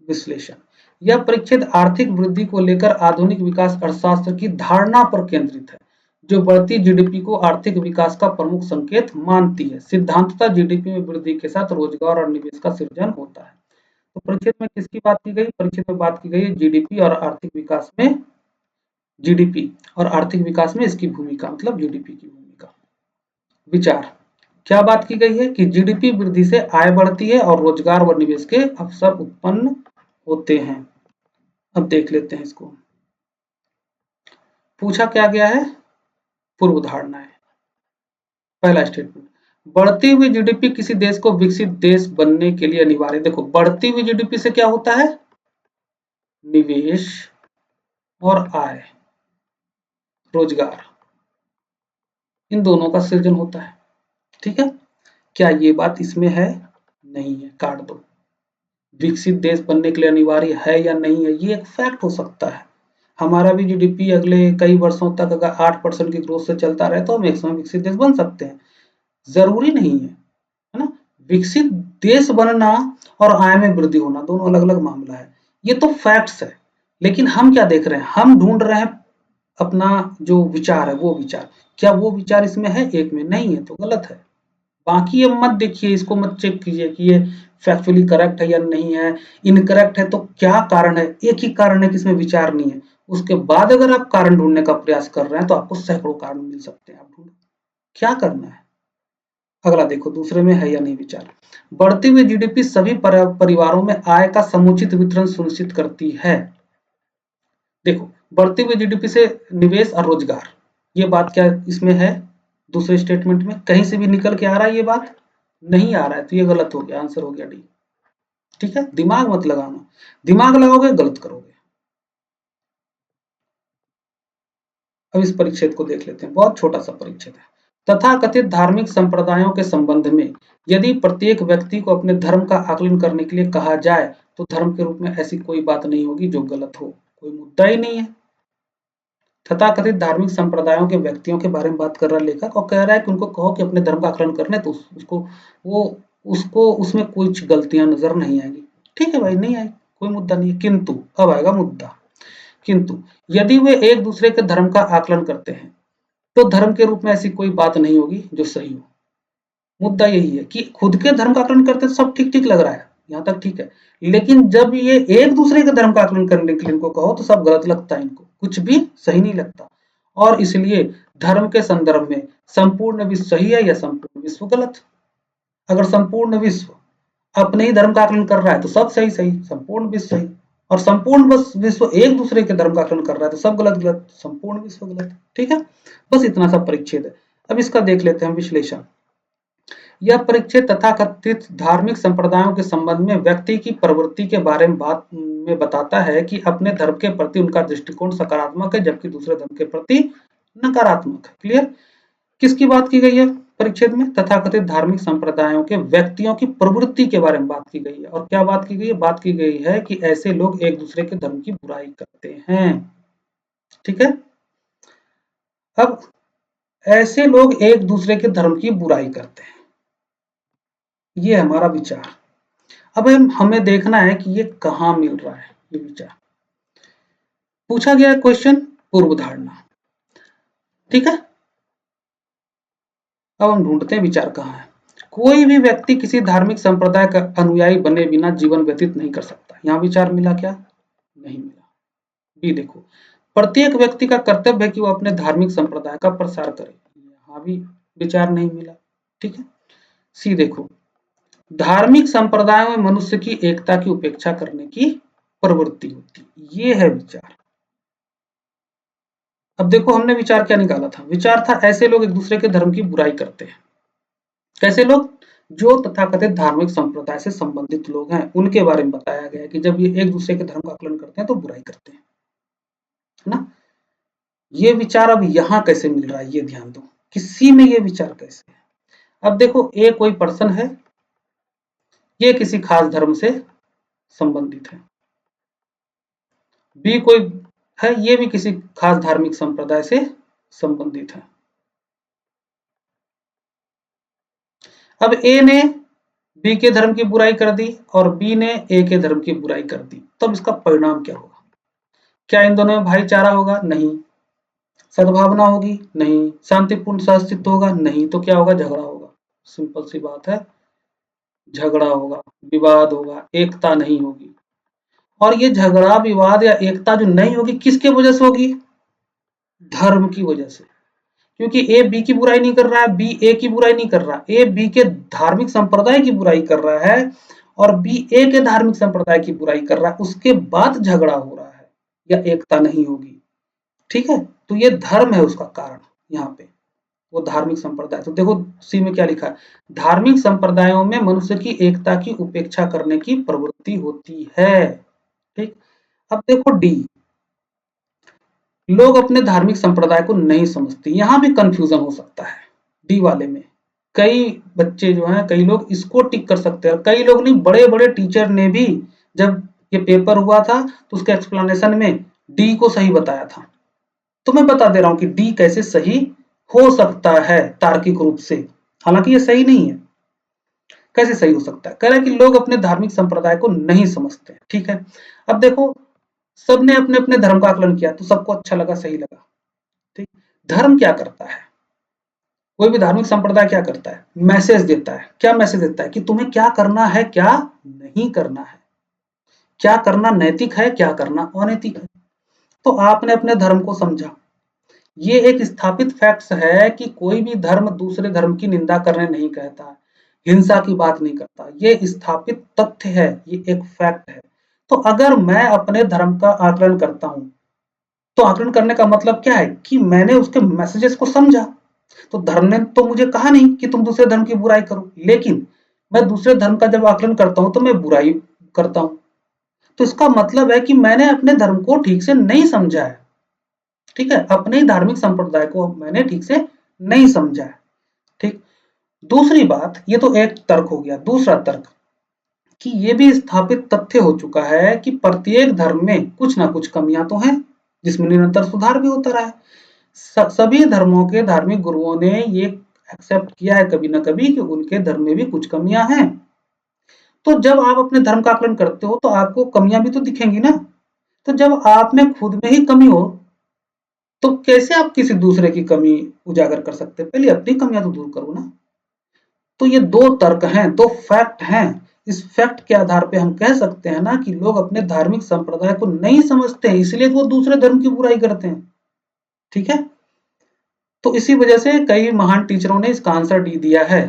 विश्लेषण। यह परिच्छेद आर्थिक वृद्धि को लेकर आधुनिक विकास अर्थशास्त्र की धारणा पर केंद्रित है, जो बढ़ती जीडीपी को आर्थिक विकास का प्रमुख संकेत मानती है। सिद्धांततः जीडीपी में वृद्धि के साथ रोजगार और निवेश का सृजन होता है। तो परिच्छेद में किसकी बात की गई? परिच्छेद में बात की गई है जीडीपी और आर्थिक विकास में, जीडीपी और आर्थिक विकास में इसकी भूमिका, मतलब जीडीपी की भूमिका। विचार क्या बात की गई है कि जीडीपी वृद्धि से आय बढ़ती है और रोजगार व निवेश के अवसर उत्पन्न होते हैं। अब देख लेते हैं इसको। पूछा क्या गया है? पूर्व धारणाएं। पहला स्टेटमेंट, बढ़ती हुई जीडीपी किसी देश को विकसित देश बनने के लिए अनिवार्य। देखो, बढ़ती हुई जीडीपी से क्या होता है? निवेश और आय, रोजगार, इन दोनों का सृजन होता है। ठीक है, क्या ये बात इसमें है? नहीं है, काट दो। विकसित देश बनने के लिए अनिवार्य है या नहीं है, ये एक फैक्ट हो सकता है। हमारा भी जीडीपी अगले कई वर्षों तक अगर 8% की ग्रोथ से चलता रहे तो हम एक समय विकसित देश बन सकते हैं। जरूरी नहीं है ना? विकसित देश बनना और आय में वृद्धि होना दोनों अलग अलग मामला है। ये तो फैक्ट्स है, लेकिन हम क्या देख रहे हैं? हम ढूंढ रहे हैं अपना जो विचार है वो विचार। क्या वो विचार इसमें है? एक में नहीं है तो गलत है। बाकी अब मत देखिए, इसको मत चेक कीजिए कि ये फैक्चुअली करेक्ट है या नहीं है, इनकरेक्ट है तो क्या कारण है। एक ही कारण है कि इसमें विचार नहीं है। उसके बाद अगर आप कारण ढूंढने का प्रयास कर रहे हैं तो आपको सैकड़ों कारण मिल सकते हैं। आप ढूंढो क्या करना है। अगला देखो, दूसरे में है या नहीं विचार। बढ़ती हुई जीडीपी सभी परिवारों में आय का समुचित वितरण सुनिश्चित करती है। देखो, बढ़ती हुई जीडीपी से निवेश और रोजगार, ये बात क्या इसमें है? दूसरे स्टेटमेंट में कहीं से भी निकल के आ रहा है? ये बात नहीं आ रहा है तो ये गलत हो गया, आंसर हो गया डी। ठीक है, दिमाग मत लगाना, दिमाग लगाओगे गलत करोगे। अब इस परिच्छेद को देख लेते हैं, बहुत छोटा सा परिच्छेद है। तथाकथित धार्मिक संप्रदायों के संबंध में यदि प्रत्येक व्यक्ति को अपने धर्म का आकलन करने के लिए कहा जाए तो धर्म के रूप में ऐसी कोई बात नहीं होगी जो गलत हो, कोई मुद्दा ही नहीं है। तथाकथित धार्मिक संप्रदायों के व्यक्तियों के बारे में बात कर रहा है लेखक और कह रहा है कि उनको कहो कि अपने धर्म का आकलन करने तो उसको उसमें कुछ गलतियां नजर नहीं आएंगी। ठीक है भाई, नहीं आई, कोई मुद्दा नहीं है। किंतु अब आएगा मुद्दा। किंतु यदि वे एक दूसरे के धर्म का आकलन करते हैं तो धर्म के रूप में ऐसी कोई बात नहीं होगी जो सही हो। मुद्दा यही है कि खुद के धर्म का आकलन करते तो सब ठीक ठीक लग रहा है, यहाँ तक ठीक है। लेकिन जब ये एक दूसरे के धर्म का आकलन करने के लिए इनको कहो तो सब गलत लगता है, इनको कुछ भी सही नहीं लगता। और इसलिए धर्म के संदर्भ में संपूर्ण विश्व सही है या संपूर्ण विश्व गलत। अगर संपूर्ण विश्व अपने ही धर्म का आकलन कर रहा है तो सब सही सही, संपूर्ण विश्व सही। और संपूर्ण विश्व एक दूसरे के धर्म का आकलन कर रहा है तो सब गलत गलत, संपूर्ण विश्व गलत। ठीक है, बस इतना सा परिच्छेद है। अब इसका देख लेते हैं विश्लेषण। यह परिच्छेद तथाकथित धार्मिक संप्रदायों के संबंध में व्यक्ति की प्रवृत्ति के बारे में बताता है कि अपने धर्म के प्रति उनका दृष्टिकोण सकारात्मक है जबकि दूसरे धर्म के प्रति नकारात्मक है। क्लियर? किसकी बात की गई है परिच्छेद में? तथाकथित धार्मिक संप्रदायों के व्यक्तियों की प्रवृत्ति के बारे में बात की गई है। और क्या बात की गई है? बात की गई है कि ऐसे लोग एक दूसरे के धर्म की बुराई करते हैं। ठीक है? अब ऐसे लोग एक दूसरे के धर्म की बुराई करते हैं, ये हमारा विचार। अब हमें देखना है कि ये कहां मिल रहा है ये विचार। पूछा गया क्वेश्चन पूर्व धारणा। ठीक है? अब हम ढूंढते हैं विचार कहाँ है। कोई भी व्यक्ति किसी धार्मिक संप्रदाय का अनुयायी बने बिना जीवन व्यतीत नहीं कर सकता। यहां विचार मिला क्या? नहीं मिला। बी देखो, प्रत्येक व्यक्ति का कर्तव्य है कि वो अपने धार्मिक संप्रदाय का प्रसार करे। यहां भी विचार नहीं मिला। ठीक है? सी देखो, धार्मिक संप्रदायों में मनुष्य की एकता की उपेक्षा करने की प्रवृत्ति होती, ये है विचार। अब देखो हमने विचार क्या निकाला था? विचार था ऐसे लोग एक दूसरे के धर्म की बुराई करते हैं। कैसे लोग? जो तथाकथित धार्मिक संप्रदाय से संबंधित लोग हैं, उनके बारे में बताया गया कि जब ये एक दूसरे के धर्म का आकलन करते हैं तो बुराई करते हैं, है ना? ये विचार अब यहां कैसे मिल रहा है ये ध्यान दो, किसी में ये विचार कैसे है। अब देखो, ए कोई पर्सन है, ये किसी खास धर्म से संबंधित है। बी कोई है, ये भी किसी खास धार्मिक संप्रदाय से संबंधित है। अब ए ने बी के धर्म की बुराई कर दी और बी ने ए के धर्म की बुराई कर दी, तब इसका परिणाम क्या होगा? क्या इन दोनों में भाईचारा होगा? नहीं। सद्भावना होगी? नहीं। शांतिपूर्ण सहअस्तित्व होगा? नहीं। तो क्या होगा? झगड़ा होगा। सिंपल सी बात है, झगड़ा होगा, विवाद होगा, एकता नहीं होगी। और ये झगड़ा, विवाद या एकता जो नहीं होगी, किसके वजह से होगी? धर्म की वजह से। क्योंकि ए बी की बुराई नहीं कर रहा है, बी ए की बुराई नहीं कर रहा, ए बी के धार्मिक संप्रदाय की बुराई कर रहा है और बी ए के धार्मिक संप्रदाय की बुराई कर रहा है, उसके बाद झगड़ा हो रहा है या एकता नहीं होगी। ठीक है? तो ये धर्म है उसका कारण यहाँ पे, वो धार्मिक संप्रदाय। तो देखो सी में क्या लिखा है? धार्मिक संप्रदायों में मनुष्य की एकता की उपेक्षा करने की प्रवृत्ति होती है। ठीक? अब देखो डी, लोग अपने धार्मिक संप्रदाय को नहीं समझते। यहां भी कंफ्यूजन हो सकता है डी वाले में। कई बच्चे जो हैं, कई लोग इसको टिक कर सकते हैं, कई लोग नहीं, बड़े बड़े टीचर ने भी जब ये पेपर हुआ था तो उसके एक्सप्लेनेशन में डी को सही बताया था। तो मैं बता दे रहा हूं कि डी कैसे सही हो सकता है तार्किक रूप से, हालांकि ये सही नहीं है। कैसे सही हो सकता है? कह रहा है कि लोग अपने धार्मिक संप्रदाय को नहीं समझते। ठीक है? अब देखो, सबने अपने अपने धर्म का आकलन किया तो सबको अच्छा लगा, सही लगा। ठीक? धर्म क्या करता है? कोई भी धार्मिक संप्रदाय क्या करता है? मैसेज देता है। क्या मैसेज देता है? कि तुम्हें क्या करना है, क्या नहीं करना है, क्या करना नैतिक है, क्या करना अनैतिक है। तो आपने अपने धर्म को समझा। ये एक स्थापित फैक्ट्स है कि कोई भी धर्म दूसरे धर्म की निंदा करने नहीं कहता, हिंसा की बात नहीं करता। ये स्थापित तथ्य है, ये एक फैक्ट है। तो अगर मैं अपने धर्म का आकलन करता हूं, तो आकलन करने का मतलब क्या है? कि मैंने उसके मैसेजेस को समझा। तो धर्म ने तो मुझे कहा नहीं कि तुम दूसरे धर्म की बुराई करो, लेकिन मैं दूसरे धर्म का जब आकलन करता हूं तो मैं बुराई करता हूं। तो इसका मतलब है कि मैंने अपने धर्म को ठीक से नहीं समझा है। ठीक है? अपने ही धार्मिक संप्रदाय को मैंने ठीक से नहीं समझा है। ठीक? दूसरी बात, ये तो एक तर्क हो गया। दूसरा तर्क, कि ये भी स्थापित तथ्य हो चुका है कि प्रत्येक धर्म में कुछ ना कुछ कमियां तो हैं, जिसमें निरंतर सुधार भी होता रहा है। सभी धर्मों के धार्मिक गुरुओं ने ये एक्सेप्ट किया है कभी ना कभी कि उनके धर्म में भी कुछ कमियां हैं। तो जब आप अपने धर्म का आकलन करते हो तो आपको कमियां भी तो दिखेंगी ना। तो जब आप में खुद में ही कमी हो तो कैसे आप किसी दूसरे की कमी उजागर कर सकते हैं? पहले अपनी कमियां तो दूर करो ना। तो ये दो तर्क हैं, दो फैक्ट हैं। इस फैक्ट के आधार पे हम कह सकते हैं ना कि लोग अपने धार्मिक संप्रदाय को नहीं समझते हैं, इसलिए वो दूसरे धर्म की बुराई करते हैं। ठीक है? तो इसी वजह से कई महान टीचरों ने इसका आंसर डी दिया है,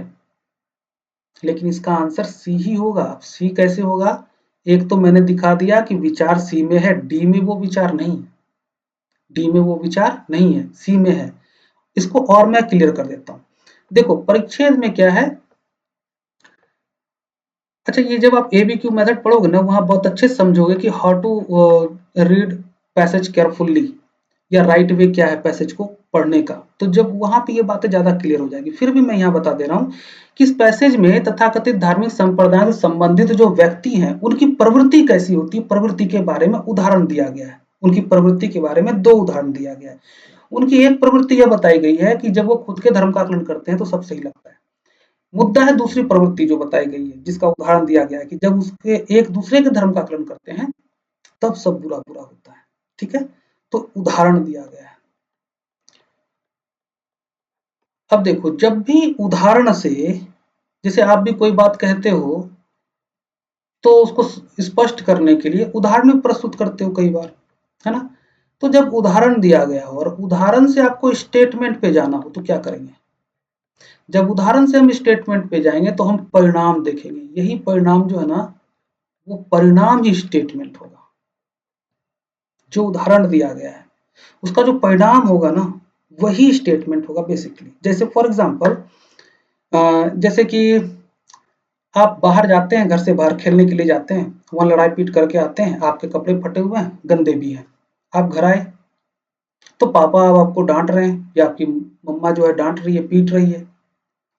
लेकिन इसका आंसर सी ही होगा। सी कैसे होगा? एक तो मैंने दिखा दिया कि विचार सी में है, डी में वो विचार नहीं, डी में वो विचार नहीं है, सी में है। इसको और मैं क्लियर कर देता हूं। देखो परिच्छेद में क्या है। अच्छा, ये जब आप एबीक्यू मेथड पढ़ोगे ना, वहां बहुत अच्छे से समझोगे कि how to read passage carefully, या राइट वे क्या है पैसेज को पढ़ने का, तो जब वहां पे ये बातें ज्यादा क्लियर हो जाएगी। फिर भी मैं यहाँ बता दे रहा हूँ कि इस पैसेज में तथाकथित धार्मिक संप्रदायों से संबंधित जो व्यक्ति हैं उनकी प्रवृत्ति कैसी होती है, प्रवृत्ति के बारे में उदाहरण दिया गया है। उनकी प्रवृत्ति के बारे में 2 उदाहरण दिया गया है। उनकी एक प्रवृत्ति यह बताई गई है कि जब वो खुद के धर्म का आकलन करते हैं तो सब सही लगता है। मुद्दा है दूसरी प्रवृत्ति जो बताई गई है, जिसका उदाहरण दिया गया है कि जब उसके एक दूसरे के धर्म का आकलन करते हैं तब सब बुरा बुरा होता है। ठीक है, तो उदाहरण दिया गया है। अब देखो, जब भी उदाहरण से, जैसे आप भी कोई बात कहते हो तो उसको स्पष्ट करने के लिए उदाहरण में प्रस्तुत करते हो कई बार, है ना। तो जब उदाहरण दिया गया हो और उदाहरण से आपको स्टेटमेंट पे जाना हो तो क्या करेंगे? जब उदाहरण से हम स्टेटमेंट पे जाएंगे तो हम परिणाम देखेंगे। यही परिणाम जो है ना, वो परिणाम ही स्टेटमेंट होगा। जो उदाहरण दिया गया है उसका जो परिणाम होगा ना, वही स्टेटमेंट होगा बेसिकली। जैसे फॉर एग्जांपल, जैसे कि आप बाहर जाते हैं, घर से बाहर खेलने के लिए जाते हैं, वहां लड़ाई पीट करके आते हैं, आपके कपड़े फटे हुए हैं, गंदे भी हैं। आप घर आए तो पापा अब आपको डांट रहे हैं या आपकी मम्मा जो है डांट रही है, पीट रही है,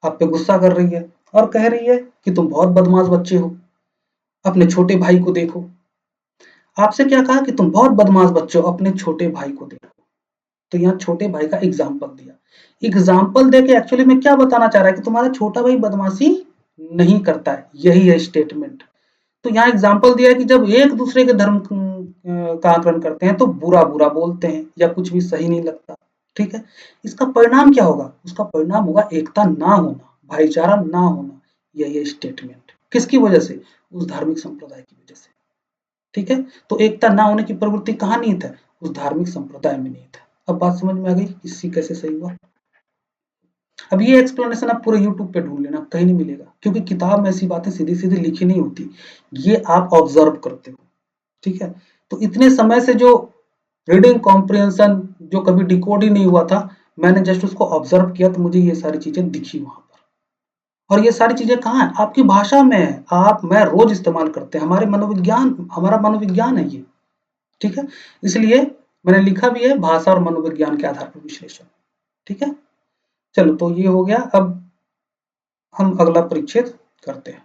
आप पे गुस्सा कर रही है और कह रही है कि तुम बहुत बदमाश बच्चे हो, अपने छोटे भाई को देखो। आपसे क्या कहा कि तुम बहुत बदमाश बच्चे हो, अपने छोटे भाई को देखो। तो यहाँ छोटे भाई का एग्जाम्पल दिया। एग्जाम्पल देके एक्चुअली में क्या बताना चाह रहा है कि तुम्हारा छोटा भाई बदमाशी नहीं करता है, यही है स्टेटमेंट। तो यहाँ एग्जाम्पल दिया है कि जब एक दूसरे के धर्म का आकलन करते हैं तो बुरा बुरा बोलते हैं या कुछ भी सही नहीं लगता। ठीक है, इसका परिणाम क्या होगा? उसका परिणाम होगा एकता ना होना, भाईचारा ना होना। यही है स्टेटमेंट। किसकी वजह से? उस धार्मिक संप्रदाय की वजह से। ठीक है, तो एकता ना होने की प्रवृत्ति कहाँ निहित है? उस धार्मिक संप्रदाय में निहित है। अब बात समझ में आ गई किससी कैसे सही हुआ? अब ये एक्सप्लेनेशन आप पूरे यूट्यूब पे ढूंढ लेना, कहीं नहीं मिलेगा, क्योंकि किताब में ऐसी बातें सीधी सीधी लिखी नहीं होती, ये आप ऑब्जर्व करते हो। ठीक है, तो इतने समय से जो रीडिंग कॉम्प्रिहेंशन जो कभी डिकोड ही नहीं हुआ था, मैंने जस्ट उसको ऑब्जर्व किया तो मुझे ये सारी चीजें दिखी वहां पर। और ये सारी चीजें कहाँ है? आपकी भाषा में है, आप मैं रोज इस्तेमाल करते हैं, हमारे मनोविज्ञान, हमारा मनोविज्ञान है ये। ठीक है, इसलिए मैंने लिखा भी है भाषा और मनोविज्ञान के आधार पर विश्लेषण। ठीक है, चलो तो ये हो गया। अब हम अगला परिच्छेद करते हैं।